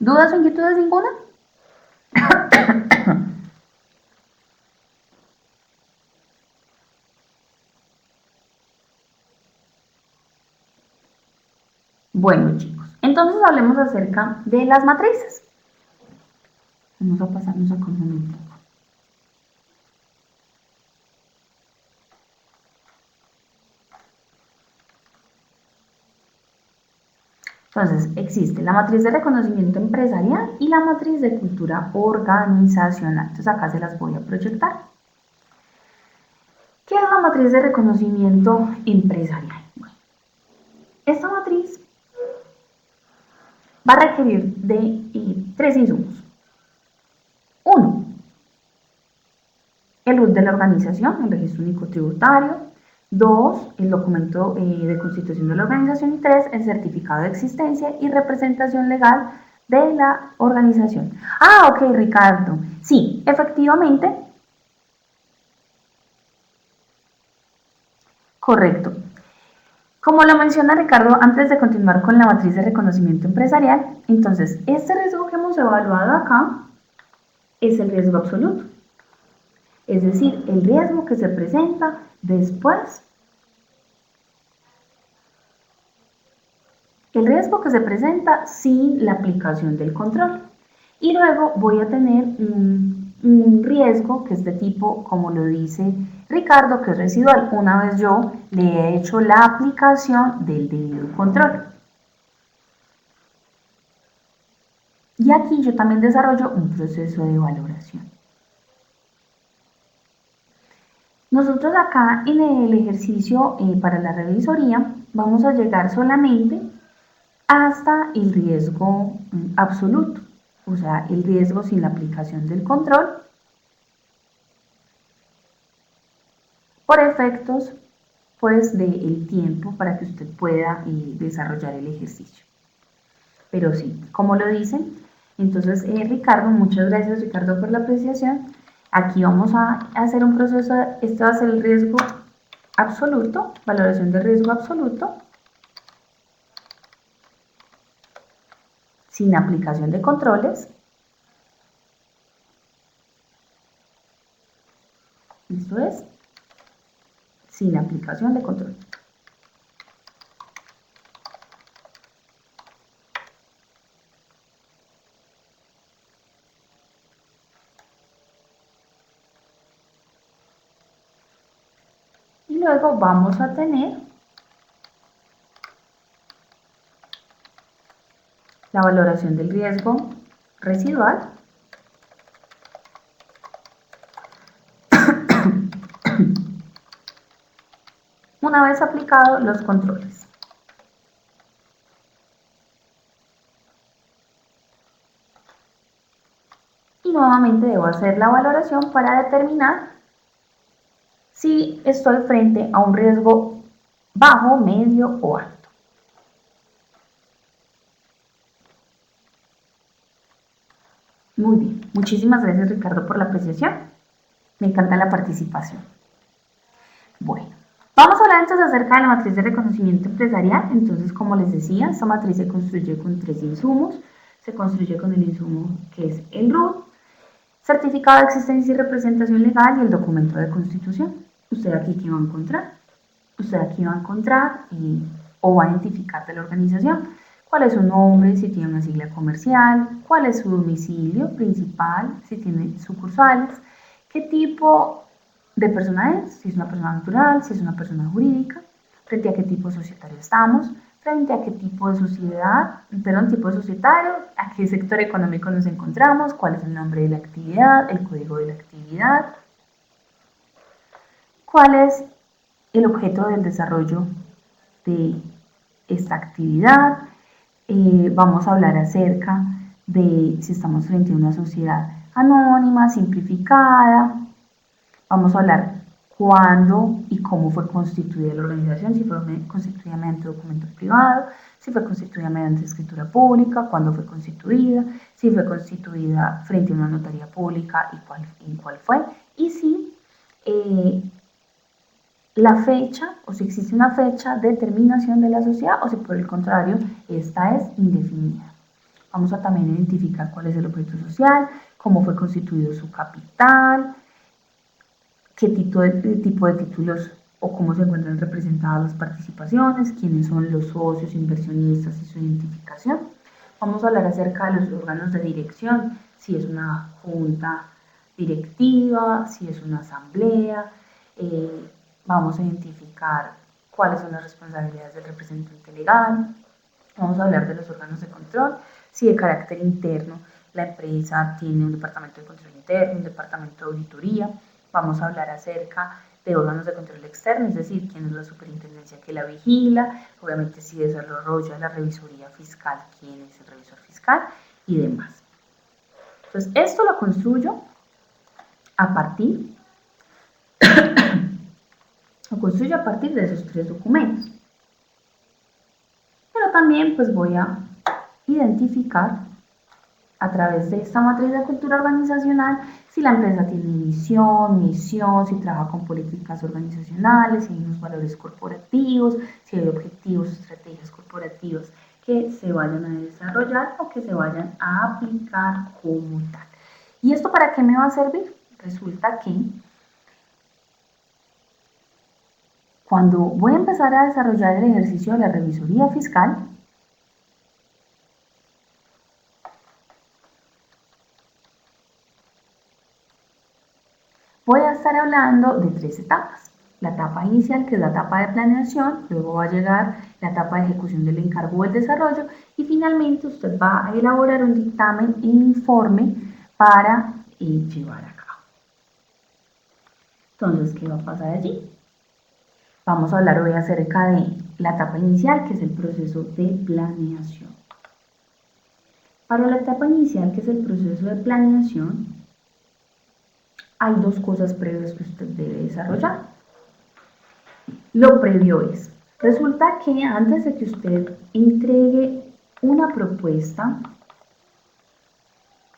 [SPEAKER 1] ¿Dudas o inquietudes ninguna? Bueno, chicos, entonces hablemos acerca de las matrices. Vamos a pasarnos a confundir un poco. Entonces, existe la matriz de reconocimiento empresarial y la matriz de cultura organizacional. Entonces, acá se las voy a proyectar. ¿Qué es la matriz de reconocimiento empresarial? Bueno, esta matriz va a requerir de 3 insumos. 1, el RUT de la organización, el registro único tributario. 2, el documento de constitución de la organización. Y 3, el certificado de existencia y representación legal de la organización. Ah, ok, Ricardo. Sí, efectivamente. Correcto. Como lo menciona Ricardo, antes de continuar con la matriz de reconocimiento empresarial, entonces este riesgo que hemos evaluado acá es el riesgo absoluto. Es decir, el riesgo que se presenta después, el riesgo que se presenta sin la aplicación del control. Y luego voy a tener un riesgo que es de tipo, como lo dice Ricardo, que es residual, una vez yo le he hecho la aplicación del debido control. Y aquí yo también desarrollo un proceso de valoración. Nosotros acá en el ejercicio para la revisoría vamos a llegar solamente hasta el riesgo absoluto, o sea, el riesgo sin la aplicación del control por efectos pues del tiempo para que usted pueda desarrollar el ejercicio. Pero sí, como lo dicen, entonces Ricardo, muchas gracias Ricardo por la apreciación. Aquí vamos a hacer un proceso, este va a ser el riesgo absoluto, valoración de riesgo absoluto, sin aplicación de controles. Esto es, sin aplicación de control. Y luego vamos a tener la valoración del riesgo residual. Una vez aplicados los controles. Y nuevamente debo hacer la valoración para determinar si estoy frente a un riesgo bajo, medio o alto. Muy bien, muchísimas gracias Ricardo por la apreciación. Me encanta la participación. Bueno, vamos a hablar entonces acerca de la matriz de reconocimiento empresarial. Entonces, como les decía, esta matriz se construye con 3 insumos. Se construye con el insumo que es el RUT, certificado de existencia y representación legal y el documento de constitución. ¿Usted aquí qué va a encontrar? Usted aquí va a encontrar o va a identificar de la organización cuál es su nombre, si tiene una sigla comercial, cuál es su domicilio principal, si tiene sucursales, qué tipo de persona es, si es una persona natural, si es una persona jurídica, frente a qué tipo societario estamos, frente a qué tipo de sociedad, tipo de societario, a qué sector económico nos encontramos, cuál es el nombre de la actividad, el código de la actividad, cuál es el objeto del desarrollo de esta actividad. Vamos a hablar acerca de si estamos frente a una sociedad anónima, simplificada. Vamos a hablar cuándo y cómo fue constituida la organización, si fue constituida mediante documento privado, si fue constituida mediante escritura pública, cuándo fue constituida, si fue constituida frente a una notaría pública y cuál fue, y si la fecha o si existe una fecha de terminación de la sociedad o si por el contrario esta es indefinida. Vamos a también identificar cuál es el objeto social, cómo fue constituido su capital, qué tipo de títulos o cómo se encuentran representadas las participaciones, quiénes son los socios, inversionistas y su identificación. Vamos a hablar acerca de los órganos de dirección, si es una junta directiva, si es una asamblea. Vamos a identificar cuáles son las responsabilidades del representante legal. Vamos a hablar de los órganos de control, si de carácter interno la empresa tiene un departamento de control interno, un departamento de auditoría. Vamos a hablar acerca de órganos de control externo, es decir, quién es la superintendencia que la vigila, obviamente si desarrolla la revisoría fiscal, quién es el revisor fiscal y demás. Entonces, esto lo construyo a partir de esos 3 documentos. Pero también pues voy a identificar a través de esta matriz de cultura organizacional si la empresa tiene misión, si trabaja con políticas organizacionales, si hay unos valores corporativos, si hay objetivos, estrategias corporativas que se vayan a desarrollar o que se vayan a aplicar como tal. ¿Y esto para qué me va a servir? Resulta que cuando voy a empezar a desarrollar el ejercicio de la revisoría fiscal, voy a estar hablando de 3 etapas. La etapa inicial, que es la etapa de planeación, luego va a llegar la etapa de ejecución del encargo o el desarrollo y finalmente usted va a elaborar un dictamen e informe para llevar a cabo. Entonces, ¿qué va a pasar allí? Vamos a hablar hoy acerca de la etapa inicial, que es el proceso de planeación. Para la etapa inicial, que es el proceso de planeación, hay 2 cosas previas que usted debe desarrollar. Lo previo es, resulta que antes de que usted entregue una propuesta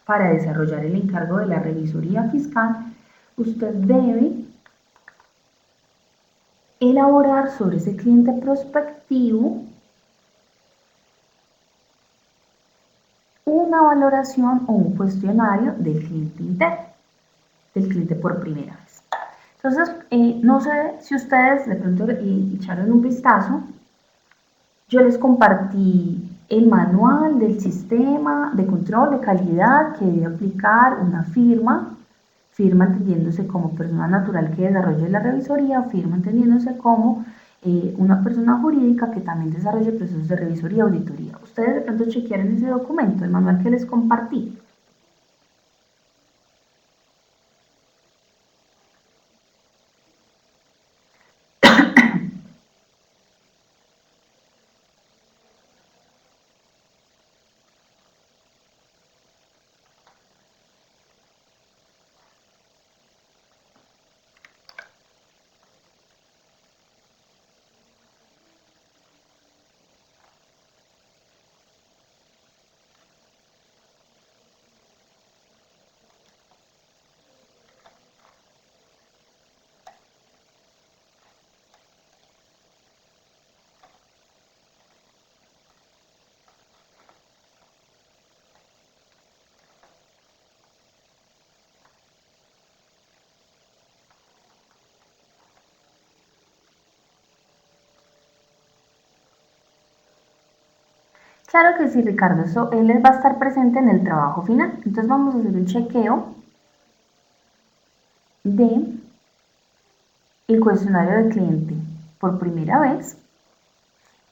[SPEAKER 1] para desarrollar el encargo de la revisoría fiscal, usted debe elaborar sobre ese cliente prospectivo una valoración o un cuestionario del cliente interno, del cliente por primera vez. Entonces, no sé si ustedes de pronto echaron un vistazo. Yo les compartí el manual del sistema de control de calidad que debe aplicar una firma entendiéndose como persona natural que desarrolle la revisoría, firma entendiéndose como una persona jurídica que también desarrolle procesos de revisoría y auditoría. Ustedes de pronto chequearon ese documento, el manual que les compartí. Claro que sí, Ricardo, él va a estar presente en el trabajo final. Entonces vamos a hacer un chequeo de el cuestionario del cliente por primera vez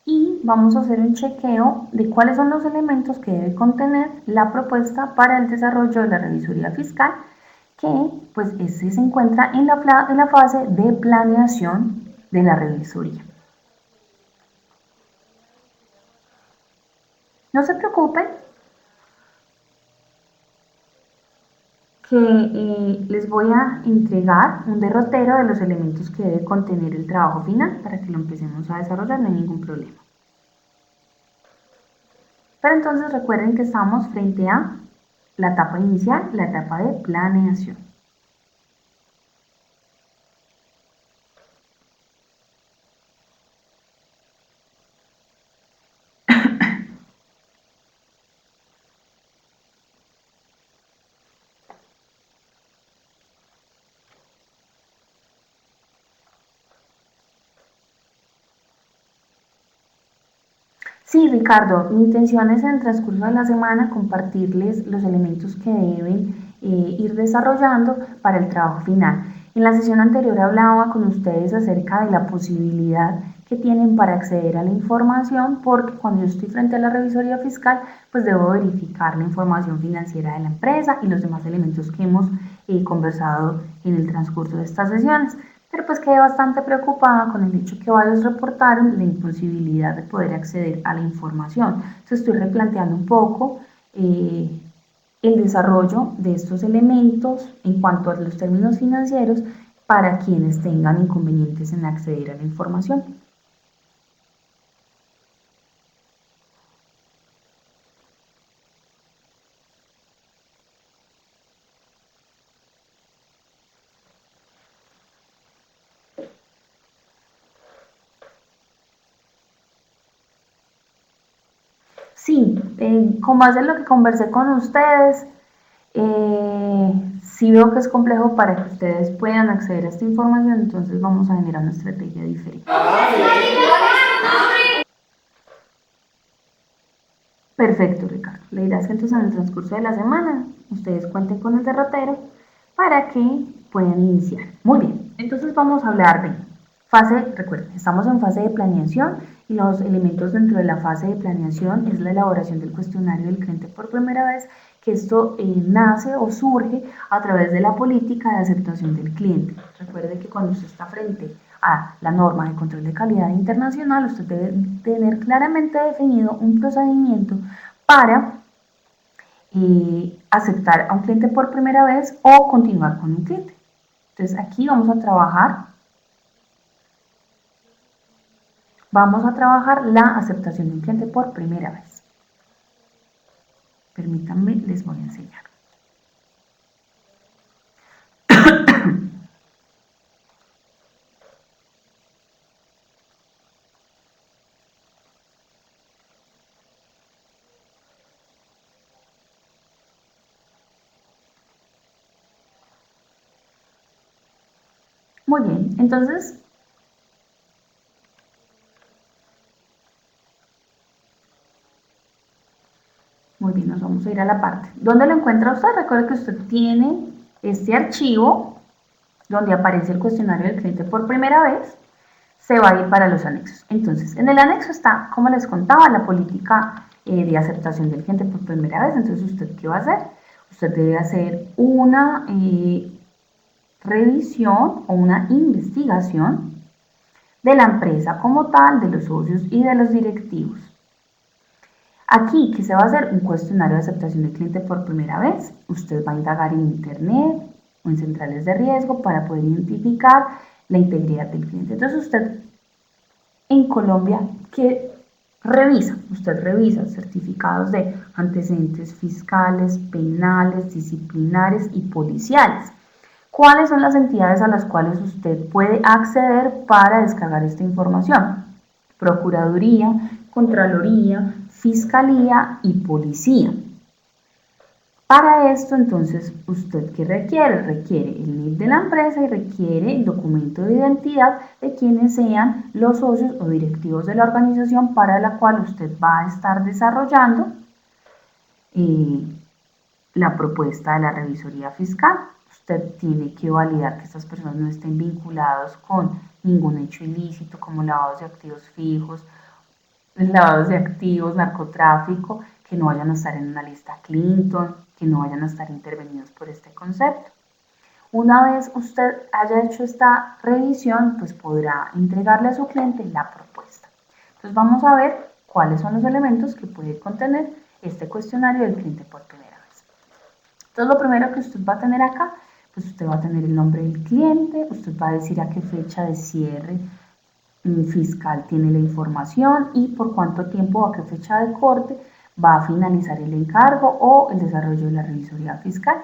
[SPEAKER 1] y vamos a hacer un chequeo de cuáles son los elementos que debe contener la propuesta para el desarrollo de la revisoría fiscal, que pues ese se encuentra en la fase de planeación de la revisoría. No se preocupen, que les voy a entregar un derrotero de los elementos que debe contener el trabajo final para que lo empecemos a desarrollar, no hay ningún problema. Pero entonces recuerden que estamos frente a la etapa inicial, la etapa de planeación. Sí, Ricardo, mi intención es en el transcurso de la semana compartirles los elementos que deben ir desarrollando para el trabajo final. En la sesión anterior hablaba con ustedes acerca de la posibilidad que tienen para acceder a la información, porque cuando yo estoy frente a la revisoría fiscal, pues debo verificar la información financiera de la empresa y los demás elementos que hemos conversado en el transcurso de estas sesiones. Pero pues quedé bastante preocupada con el hecho que varios reportaron la imposibilidad de poder acceder a la información. Entonces estoy replanteando un poco el desarrollo de estos elementos en cuanto a los términos financieros para quienes tengan inconvenientes en acceder a la información. Sí, con base en lo que conversé con ustedes, sí veo que es complejo para que ustedes puedan acceder a esta información, entonces vamos a generar una estrategia diferente. Perfecto, Ricardo. La idea es que entonces en el transcurso de la semana ustedes cuenten con el derrotero para que puedan iniciar. Muy bien, entonces vamos a hablar de fase, recuerden, estamos en fase de planeación y los elementos dentro de la fase de planeación es la elaboración del cuestionario del cliente por primera vez, que esto nace o surge a través de la política de aceptación del cliente. Recuerde que cuando usted está frente a la norma de control de calidad internacional, usted debe tener claramente definido un procedimiento para aceptar a un cliente por primera vez o continuar con un cliente. Entonces aquí vamos a trabajar Vamos a trabajar la aceptación de un cliente por primera vez. Permítanme, les voy a enseñar. Muy bien, entonces muy bien, nos vamos a ir a la parte. ¿Dónde lo encuentra usted? Recuerde que usted tiene este archivo donde aparece el cuestionario del cliente por primera vez. Se va a ir para los anexos. Entonces, en el anexo está, como les contaba, la política de aceptación del cliente por primera vez. Entonces, ¿usted qué va a hacer? Usted debe hacer una revisión o una investigación de la empresa como tal, de los socios y de los directivos. Aquí, ¿qué se va a hacer? Un cuestionario de aceptación del cliente por primera vez. Usted va a indagar en internet o en centrales de riesgo para poder identificar la integridad del cliente. Entonces, usted en Colombia, ¿qué revisa? Usted revisa certificados de antecedentes fiscales, penales, disciplinares y policiales. ¿Cuáles son las entidades a las cuales usted puede acceder para descargar esta información? Procuraduría, Contraloría, Fiscalía y Policía. Para esto, entonces, ¿usted qué requiere? Requiere el NIF de la empresa y requiere el documento de identidad de quienes sean los socios o directivos de la organización para la cual usted va a estar desarrollando la propuesta de la revisoría fiscal. Usted tiene que validar que estas personas no estén vinculados con ningún hecho ilícito como lavados de activos fijos, lavados de activos, narcotráfico, que no vayan a estar en una lista Clinton, que no vayan a estar intervenidos por este concepto. Una vez usted haya hecho esta revisión, pues podrá entregarle a su cliente la propuesta. Entonces vamos a ver cuáles son los elementos que puede contener este cuestionario del cliente por primera vez. Entonces lo primero que usted va a tener acá, pues usted va a tener el nombre del cliente, usted va a decir a qué fecha de cierre fiscal tiene la información y por cuánto tiempo o a qué fecha de corte va a finalizar el encargo o el desarrollo de la revisoría fiscal.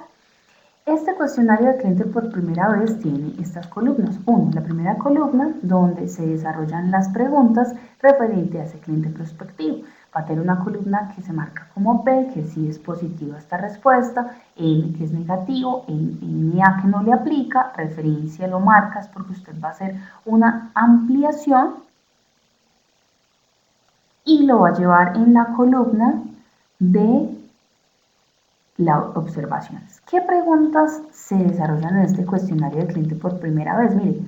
[SPEAKER 1] Este cuestionario de cliente por primera vez tiene estas columnas. La primera columna donde se desarrollan las preguntas referente a ese cliente prospectivo. Va a tener una columna que se marca como P, que sí es positiva esta respuesta, N que es negativo, NA que no le aplica, referencia lo marcas porque usted va a hacer una ampliación y lo va a llevar en la columna de las observaciones. ¿Qué preguntas se desarrollan en este cuestionario de cliente por primera vez? Mire,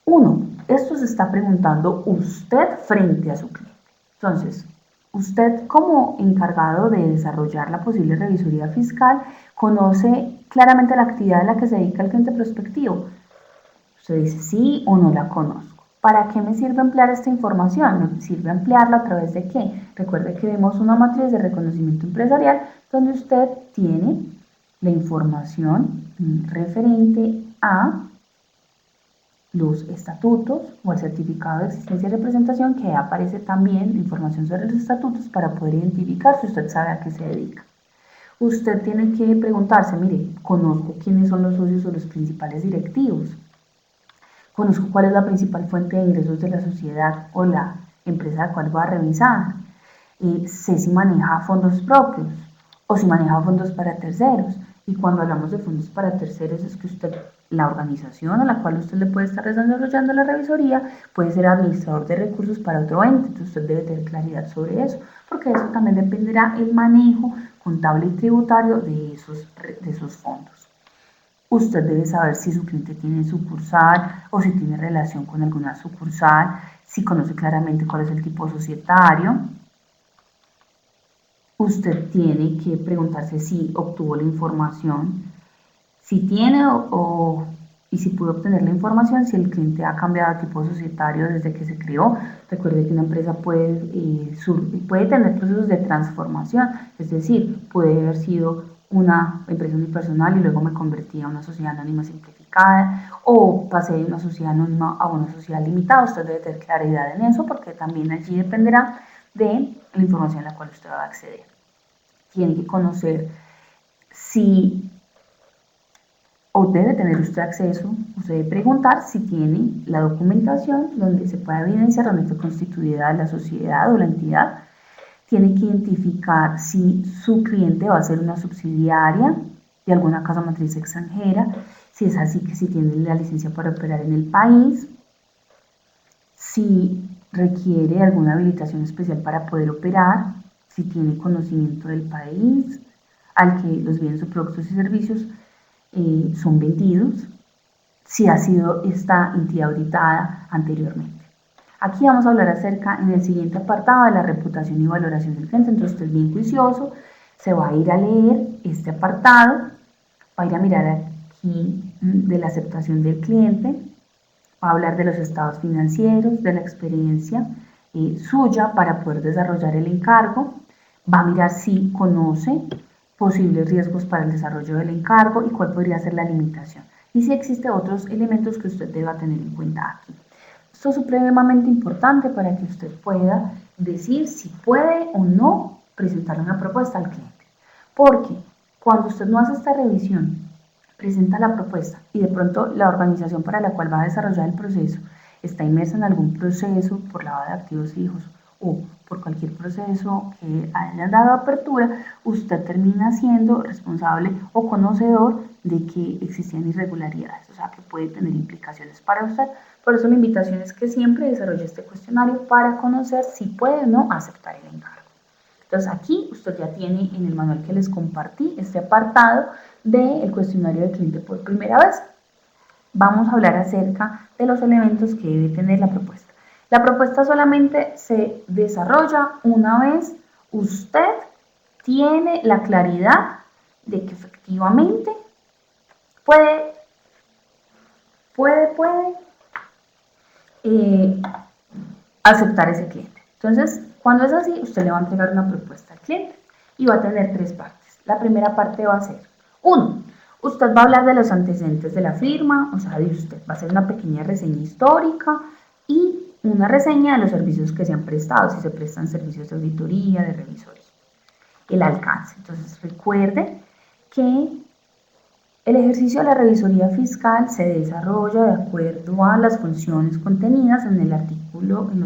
[SPEAKER 1] 1. Esto se está preguntando usted frente a su cliente. Entonces, usted como encargado de desarrollar la posible revisoría fiscal, ¿conoce claramente la actividad a la que se dedica el cliente prospectivo? Usted dice sí o no la conozco. ¿Para qué me sirve emplear esta información? ¿Me sirve emplearla a través de qué? Recuerde que vemos una matriz de reconocimiento empresarial donde usted tiene la información referente a los estatutos o el certificado de existencia y representación, que aparece también información sobre los estatutos para poder identificar si usted sabe a qué se dedica. Usted tiene que preguntarse, mire, ¿conozco quiénes son los socios o los principales directivos? ¿Conozco cuál es la principal fuente de ingresos de la sociedad o la empresa a la cual voy a revisar? Sé si maneja fondos propios o si maneja fondos para terceros. Y cuando hablamos de fondos para terceros es que usted, la organización a la cual usted le puede estar desarrollando la revisoría, puede ser administrador de recursos para otro ente. Entonces usted debe tener claridad sobre eso, porque de eso también dependerá el manejo contable y tributario de esos fondos. Usted debe saber si su cliente tiene sucursal o si tiene relación con alguna sucursal, si conoce claramente cuál es el tipo societario. Usted tiene que preguntarse si obtuvo la información, si tiene y si pudo obtener la información, si el cliente ha cambiado de tipo societario desde que se creó. Recuerde que una empresa puede tener procesos de transformación, es decir, puede haber sido una empresa unipersonal y luego me convertí a una sociedad anónima simplificada, o pasé de una sociedad anónima a una sociedad limitada. Usted debe tener claridad en eso, porque también allí dependerá de la información a la cual usted va a acceder. Tiene que conocer si, o debe tener usted acceso, usted debe preguntar si tiene la documentación donde se pueda evidenciar dónde fue constituida la sociedad o la entidad. Tiene que identificar si su cliente va a ser una subsidiaria de alguna casa matriz extranjera, si es así, que si tiene la licencia para operar en el país, si requiere alguna habilitación especial para poder operar, si tiene conocimiento del país al que los bienes o productos y servicios son vendidos, si ha sido esta entidad auditada anteriormente. Aquí vamos a hablar acerca, en el siguiente apartado, de la reputación y valoración del cliente. Entonces usted es bien juicioso, se va a ir a leer este apartado, va a ir a mirar aquí de la aceptación del cliente, va a hablar de los estados financieros, de la experiencia suya para poder desarrollar el encargo, va a mirar si conoce posibles riesgos para el desarrollo del encargo y cuál podría ser la limitación, y si existen otros elementos que usted deba tener en cuenta aquí. Esto es supremamente importante para que usted pueda decir si puede o no presentar una propuesta al cliente, porque cuando usted no hace esta revisión, presenta la propuesta y de pronto la organización para la cual va a desarrollar el proceso está inmersa en algún proceso por lavado de activos fijos o por cualquier proceso que haya dado apertura, usted termina siendo responsable o conocedor de que existían irregularidades, o sea que puede tener implicaciones para usted. Por eso la invitación es que siempre desarrolle este cuestionario para conocer si puede o no aceptar el encargo. Entonces aquí usted ya tiene en el manual que les compartí este apartado del cuestionario del cliente por primera vez. Vamos a hablar acerca de los elementos que debe tener la propuesta. La propuesta solamente se desarrolla una vez usted tiene la claridad de que efectivamente puede aceptar ese cliente. Entonces, cuando es así, usted le va a entregar una propuesta al cliente y va a tener 3 partes. La primera parte va a ser, 1, usted va a hablar de los antecedentes de la firma, o sea, de usted va a hacer una pequeña reseña histórica y una reseña de los servicios que se han prestado, si se prestan servicios de auditoría, de revisoría. El alcance. Entonces, recuerde que el ejercicio de la revisoría fiscal se desarrolla de acuerdo a las funciones contenidas en los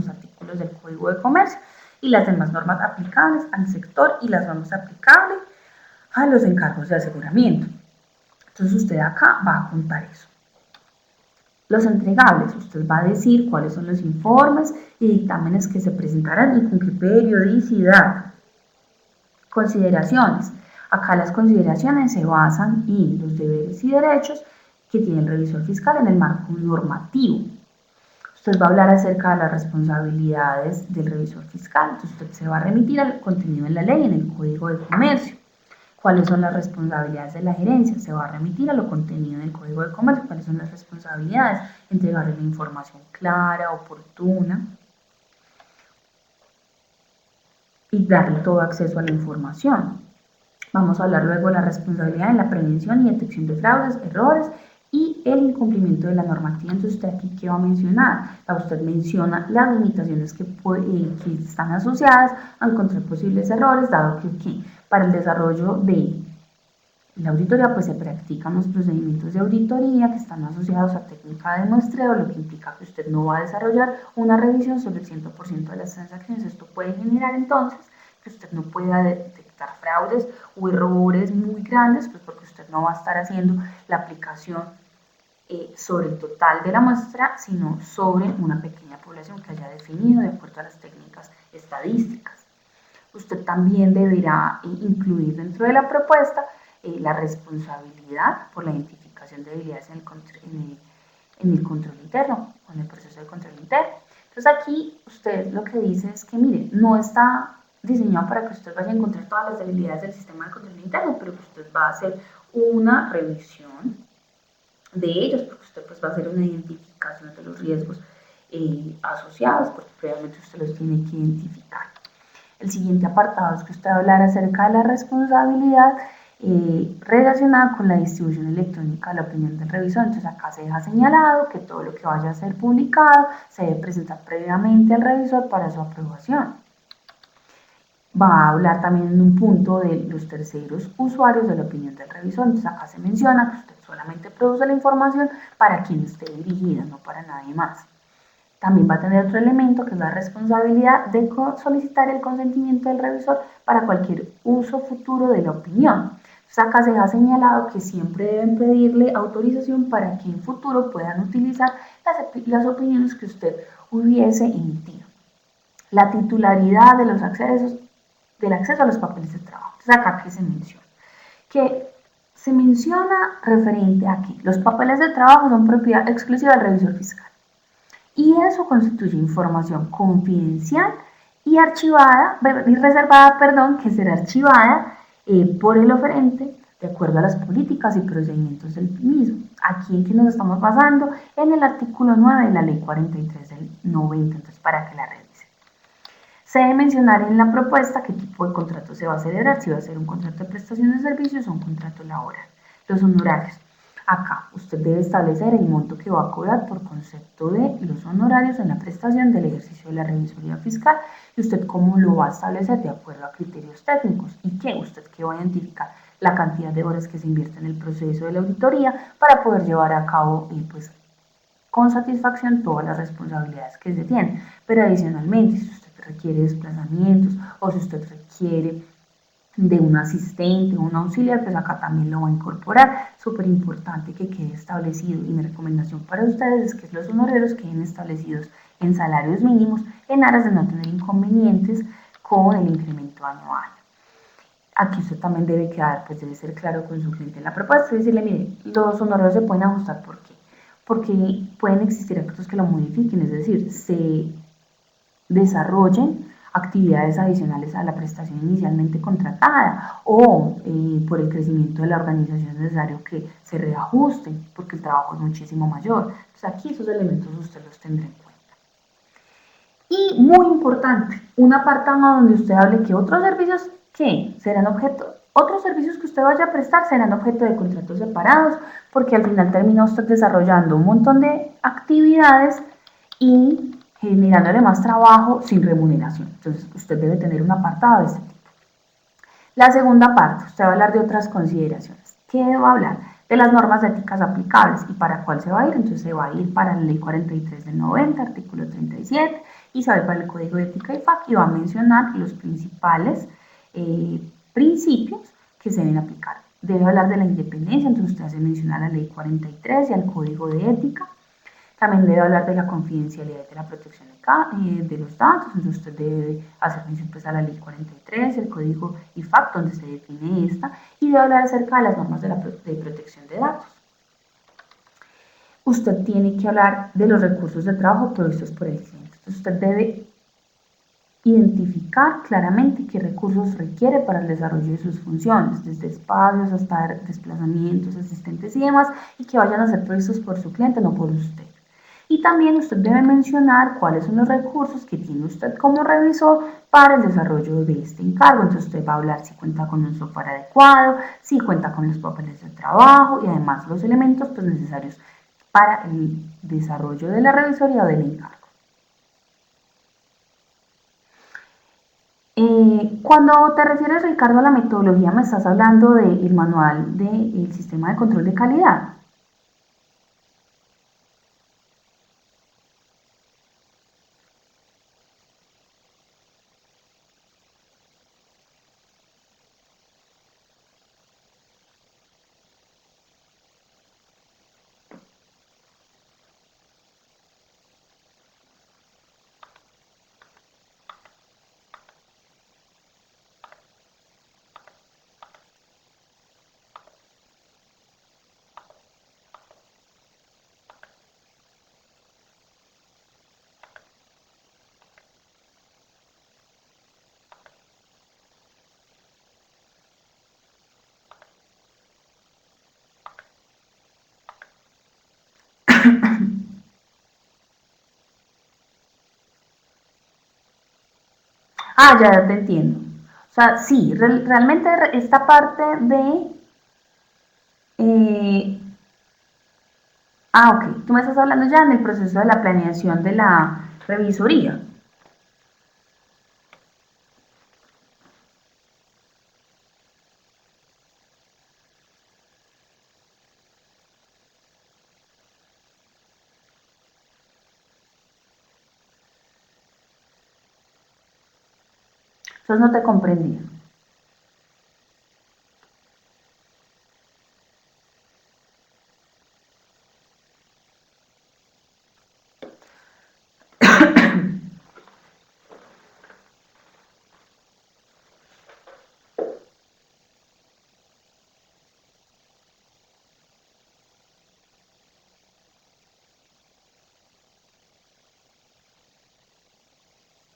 [SPEAKER 1] artículos del Código de Comercio y las demás normas aplicables al sector y las normas aplicables a los encargos de aseguramiento. Entonces usted acá va a contar eso. Los entregables, usted va a decir cuáles son los informes y dictámenes que se presentarán y con qué periodicidad. Consideraciones. Acá las consideraciones se basan en los deberes y derechos que tiene el revisor fiscal en el marco normativo. Usted va a hablar acerca de las responsabilidades del revisor fiscal, entonces usted se va a remitir al contenido en la ley, en el Código de Comercio. ¿Cuáles son las responsabilidades de la gerencia? Se va a remitir a lo contenido en el Código de Comercio. ¿Cuáles son las responsabilidades? Entregarle la información clara, oportuna y darle todo acceso a la información. Vamos a hablar luego de la responsabilidad en la prevención y detección de fraudes, errores y el incumplimiento de la normativa. Entonces, ¿usted aquí qué va a mencionar? Usted menciona las limitaciones que están asociadas a encontrar posibles errores, dado que para el desarrollo de la auditoría pues se practican los procedimientos de auditoría que están asociados a técnica de muestreo, lo que implica que usted no va a desarrollar una revisión sobre el 100% de las transacciones. Esto puede generar entonces que usted no pueda detectar fraudes o errores muy grandes, pues porque usted no va a estar haciendo la aplicación sobre el total de la muestra, sino sobre una pequeña población que haya definido de acuerdo a las técnicas estadísticas. Usted también deberá incluir dentro de la propuesta la responsabilidad por la identificación de debilidades en el control interno, o en el proceso de control interno. Entonces aquí usted lo que dice es que, mire, no está diseñado para que usted vaya a encontrar todas las debilidades del sistema de control interno, pero que usted va a hacer una revisión de ellos, porque usted pues va a hacer una identificación de los riesgos asociados, porque previamente usted los tiene que identificar. El siguiente apartado es que usted va a hablar acerca de la responsabilidad relacionada con la distribución electrónica de la opinión del revisor. Entonces acá se deja señalado que todo lo que vaya a ser publicado se debe presentar previamente al revisor para su aprobación. Va a hablar también en un punto de los terceros usuarios de la opinión del revisor. Entonces acá se menciona que usted solamente produce la información para quien esté dirigida, no para nadie más. También va a tener otro elemento que es la responsabilidad de solicitar el consentimiento del revisor para cualquier uso futuro de la opinión. Entonces acá se ha señalado que siempre deben pedirle autorización para que en futuro puedan utilizar las opiniones que usted hubiese emitido. La titularidad de los accesos, del acceso a los papeles de trabajo. Entonces acá que se menciona que se menciona referente a que los papeles de trabajo son propiedad exclusiva del revisor fiscal y eso constituye información confidencial y archivada y reservada, que será archivada por el oferente de acuerdo a las políticas y procedimientos del mismo. Aquí en que nos estamos basando en el artículo 9 de la ley 43 del 90, entonces para que la revisen. Se debe mencionar en la propuesta qué tipo de contrato se va a celebrar, si va a ser un contrato de prestación de servicios o un contrato laboral. Los honorarios. Acá usted debe establecer el monto que va a cobrar por concepto de los honorarios en la prestación del ejercicio de la revisoría fiscal y usted cómo lo va a establecer de acuerdo a criterios técnicos y que usted que va a identificar la cantidad de horas que se invierte en el proceso de la auditoría para poder llevar a cabo pues, con satisfacción todas las responsabilidades que se tienen. Pero adicionalmente, si usted requiere desplazamientos o si usted requiere de un asistente o un auxiliar, pues acá también lo va a incorporar. Súper importante que quede establecido y mi recomendación para ustedes es que los honorarios queden establecidos en salarios mínimos en aras de no tener inconvenientes con el incremento anual. Aquí usted también debe quedar, pues debe ser claro con su cliente en la propuesta y decirle, mire, los honorarios se pueden ajustar, ¿por qué? Porque pueden existir actos que lo modifiquen, es decir, se desarrollen actividades adicionales a la prestación inicialmente contratada o por el crecimiento de la organización es necesario que se reajuste porque el trabajo es muchísimo mayor. Entonces aquí esos elementos usted los tendrá en cuenta. Y muy importante, un apartado donde usted hable que otros servicios que serán otros servicios que usted vaya a prestar serán objeto de contratos separados, porque al final termina usted desarrollando un montón de actividades y generándole más trabajo sin remuneración. Entonces, usted debe tener un apartado de este tipo. La segunda parte, usted va a hablar de otras consideraciones. ¿Qué va a hablar? De las normas éticas aplicables. ¿Y para cuál se va a ir? Entonces, se va a ir para la ley 43 del 90, artículo 37, y se va a ir para el Código de Ética y FAC, y va a mencionar los principales principios que se deben aplicar. Debe hablar de la independencia, entonces usted hace mención a la ley 43 y al Código de Ética. También debe hablar de la confidencialidad y de la protección de los datos, entonces usted debe hacer mención pues, a la ley 43, el código IFAC, donde se define esta, y debe hablar acerca de las normas de protección de datos. Usted tiene que hablar de los recursos de trabajo provistos por el cliente, entonces usted debe identificar claramente qué recursos requiere para el desarrollo de sus funciones, desde espacios hasta desplazamientos, asistentes y demás, y que vayan a ser provistos por su cliente, no por usted. Y también usted debe mencionar cuáles son los recursos que tiene usted como revisor para el desarrollo de este encargo. Entonces usted va a hablar si cuenta con un software adecuado, si cuenta con los papeles de trabajo y además los elementos pues, necesarios para el desarrollo de la revisoría o del encargo. Cuando te refieres, Ricardo, a la metodología, me estás hablando del manual del sistema de control de calidad. Ya te entiendo. sea, sí, realmente esta parte de... eh, ok, tú me estás hablando ya en el proceso de la planeación de la revisoría. Entonces no te comprendí.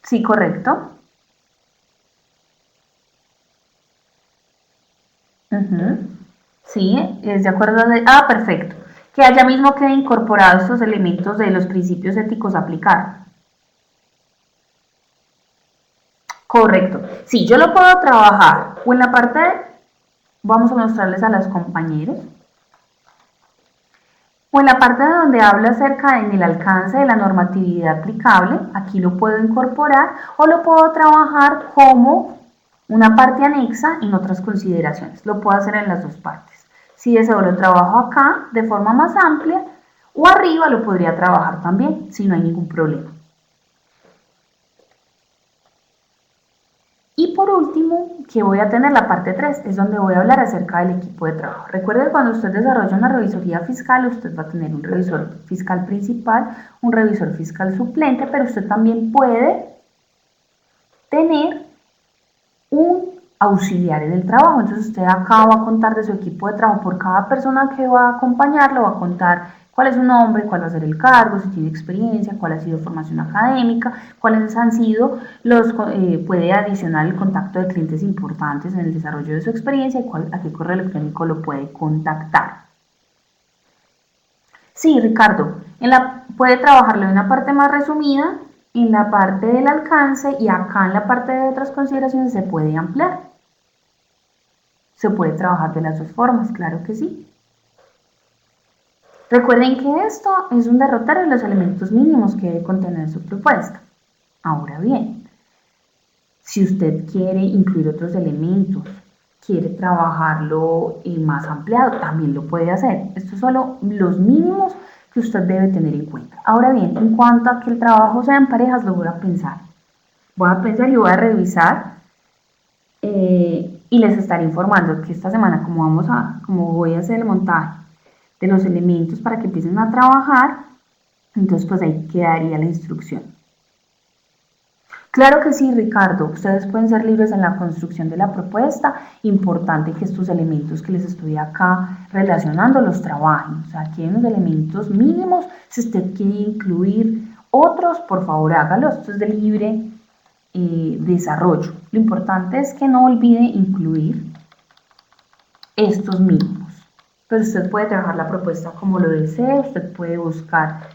[SPEAKER 1] Sí, correcto. Ujú. Sí, es de acuerdo de... Ah, perfecto. Que allá mismo queden incorporados estos elementos de los principios éticos a aplicar. Correcto. Sí, yo lo puedo trabajar o en la parte, vamos a mostrarles a los compañeros, o en la parte donde habla acerca del alcance de la normatividad aplicable, aquí lo puedo incorporar o lo puedo trabajar como una parte anexa en otras consideraciones. Lo puedo hacer en las dos partes. Si deseo lo trabajo acá de forma más amplia o arriba lo podría trabajar también, si no hay ningún problema. Y por último, que voy a tener la parte 3, es donde voy a hablar acerca del equipo de trabajo. Recuerde que cuando usted desarrolla una revisoría fiscal, usted va a tener un revisor fiscal principal, un revisor fiscal suplente, pero usted también puede tener un auxiliar en el trabajo. Entonces usted acá va a contar de su equipo de trabajo por cada persona que va a acompañarlo, va a contar cuál es su nombre, cuál va a ser el cargo, si tiene experiencia, cuál ha sido formación académica, cuáles han sido los, puede adicionar el contacto de clientes importantes en el desarrollo de su experiencia y a qué correo electrónico lo puede contactar. Sí, Ricardo, puede trabajarlo en una parte más resumida, en la parte del alcance y acá en la parte de otras consideraciones se puede ampliar. Se puede trabajar de las dos formas, claro que sí. Recuerden que esto es un derrotero de los elementos mínimos que debe contener su propuesta. Ahora bien, si usted quiere incluir otros elementos, quiere trabajarlo más ampliado, también lo puede hacer. Estos son solo los mínimos que usted debe tener en cuenta. Ahora bien, en cuanto a que el trabajo sea en parejas, lo voy a pensar. Voy a pensar y voy a revisar y les estaré informando que esta semana, como voy a hacer el montaje de los elementos para que empiecen a trabajar, entonces pues ahí quedaría la instrucción. Claro que sí, Ricardo, ustedes pueden ser libres en la construcción de la propuesta, importante que estos elementos que les estoy acá relacionando los trabajen, o sea, aquí hay unos elementos mínimos, si usted quiere incluir otros, por favor hágalo, esto es de libre desarrollo. Lo importante es que no olvide incluir estos mínimos. Pero usted puede trabajar la propuesta como lo desee, usted puede buscar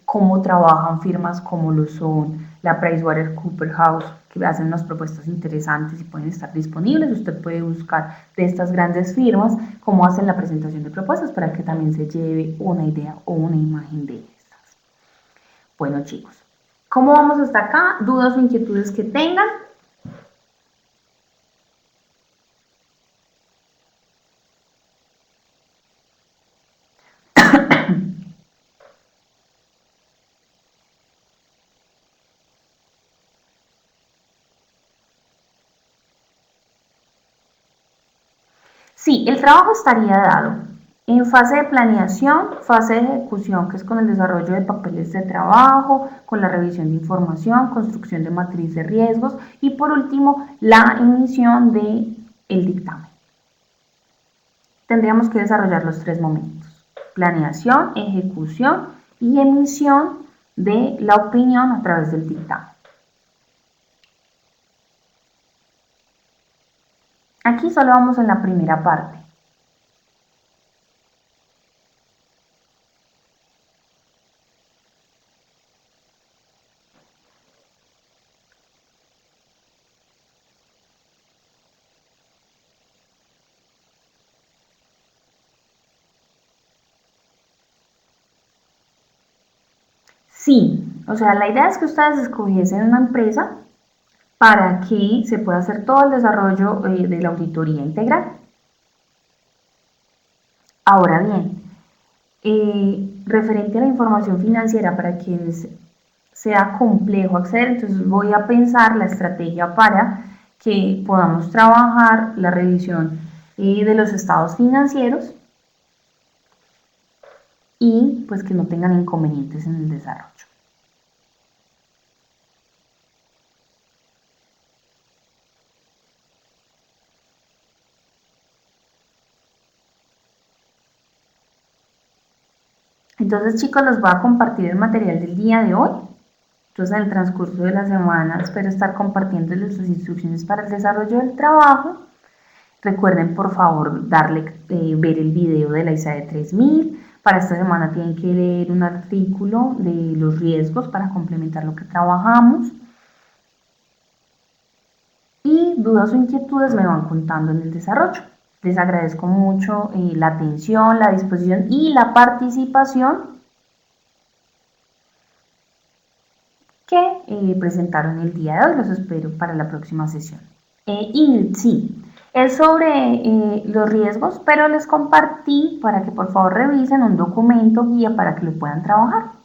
[SPEAKER 1] cómo trabajan firmas como lo son la PricewaterhouseCoopers, que hacen unas propuestas interesantes y pueden estar disponibles. Usted puede buscar de estas grandes firmas cómo hacen la presentación de propuestas para que también se lleve una idea o una imagen de estas. Bueno, chicos, ¿cómo vamos hasta acá? ¿Dudas o inquietudes que tengan? Sí, el trabajo estaría dado en fase de planeación, fase de ejecución, que es con el desarrollo de papeles de trabajo, con la revisión de información, construcción de matriz de riesgos y por último la emisión del dictamen. Tendríamos que desarrollar los tres momentos: planeación, ejecución y emisión de la opinión a través del dictamen. Aquí solo vamos en la primera parte. Sí, o sea, la idea es que ustedes escogiesen una empresa para que se pueda hacer todo el desarrollo de la auditoría integral. Ahora bien, referente a la información financiera para quienes sea complejo acceder, entonces voy a pensar la estrategia para que podamos trabajar la revisión de los estados financieros y pues que no tengan inconvenientes en el desarrollo. Entonces, chicos, les voy a compartir el material del día de hoy. Entonces, en el transcurso de la semana espero estar compartiéndoles las instrucciones para el desarrollo del trabajo. Recuerden, por favor, ver el video de la ISAE 3000. Para esta semana tienen que leer un artículo de los riesgos para complementar lo que trabajamos. Y dudas o inquietudes me van contando en el desarrollo. Les agradezco mucho la atención, la disposición y la participación que presentaron el día de hoy. Los espero para la próxima sesión. Ingrid, sí, es sobre los riesgos, pero les compartí para que por favor revisen un documento guía para que lo puedan trabajar.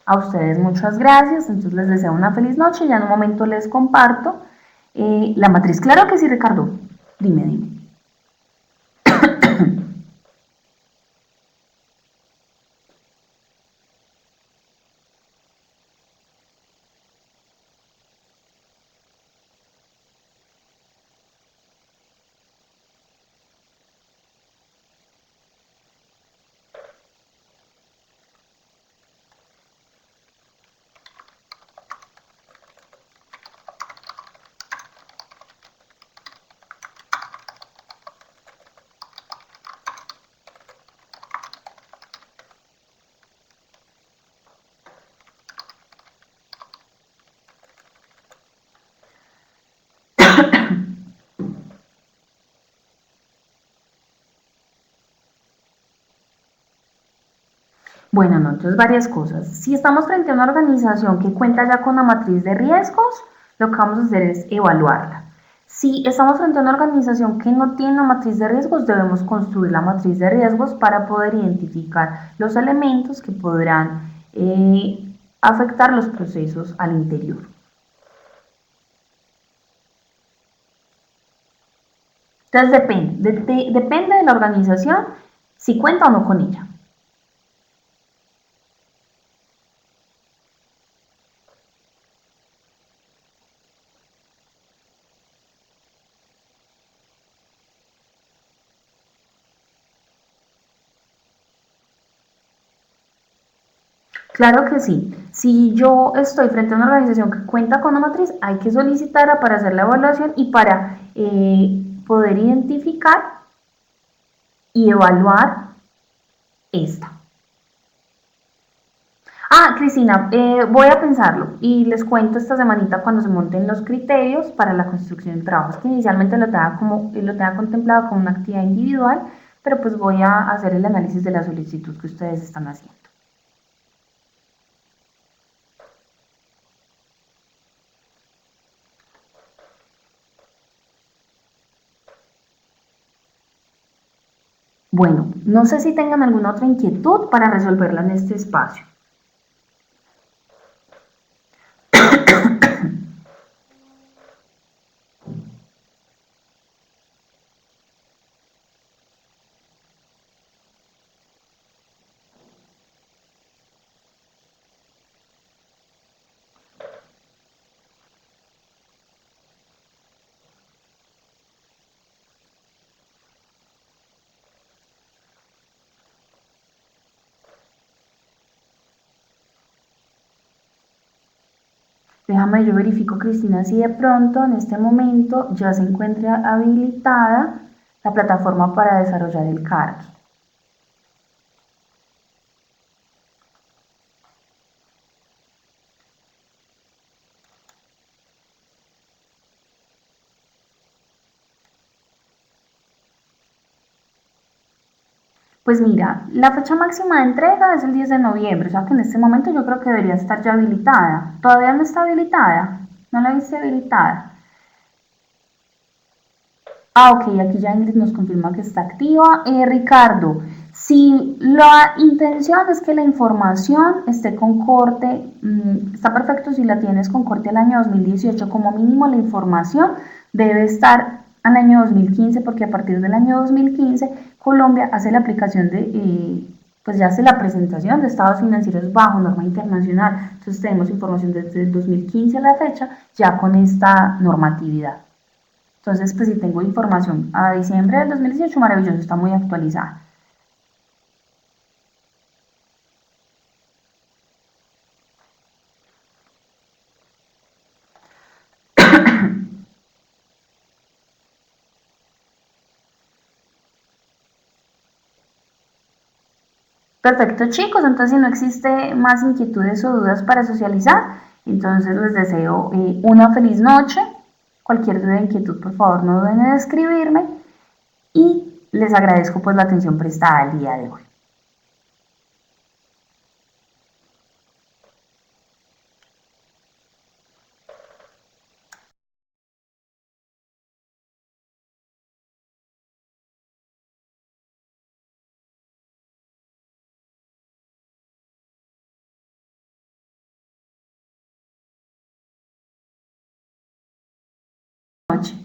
[SPEAKER 1] A ustedes muchas gracias, entonces les deseo una feliz noche. Ya en un momento les comparto la matriz. Claro que sí, Ricardo. Dime, dime. Bueno, no, entonces varias cosas. Si estamos frente a una organización que cuenta ya con una matriz de riesgos, lo que vamos a hacer es evaluarla. Si estamos frente a una organización que no tiene una matriz de riesgos, debemos construir la matriz de riesgos para poder identificar los elementos que podrán afectar los procesos al interior. Entonces depende de la organización si cuenta o no con ella. Claro que sí. Si yo estoy frente a una organización que cuenta con una matriz, hay que solicitarla para hacer la evaluación y para poder identificar y evaluar esta. Ah, Cristina, voy a pensarlo y les cuento esta semanita cuando se monten los criterios para la construcción de trabajos, que inicialmente lo tenga contemplado como una actividad individual, pero pues voy a hacer el análisis de la solicitud que ustedes están haciendo. Bueno, no sé si tengan alguna otra inquietud para resolverla en este espacio. Déjame yo verifico, Cristina, si de pronto en este momento ya se encuentra habilitada la plataforma para desarrollar el CARC. Pues mira, la fecha máxima de entrega es el 10 de noviembre, o sea que en este momento yo creo que debería estar ya habilitada. ¿Todavía no está habilitada? ¿No la viste habilitada? Ah, ok, aquí ya Ingrid nos confirma que está activa. Ricardo, si la intención es que la información esté con corte, está perfecto si la tienes con corte al año 2018, como mínimo la información debe estar al año 2015, porque a partir del año 2015 Colombia hace la aplicación pues ya hace la presentación de estados financieros bajo norma internacional. Entonces tenemos información desde el 2015 a la fecha, ya con esta normatividad. Entonces, pues si tengo información a diciembre del 2018, maravilloso, está muy actualizada. Perfecto, chicos, entonces si no existe más inquietudes o dudas para socializar, entonces les deseo una feliz noche. Cualquier duda o inquietud, por favor, no duden en escribirme y les agradezco pues la atención prestada el día de hoy. Noche.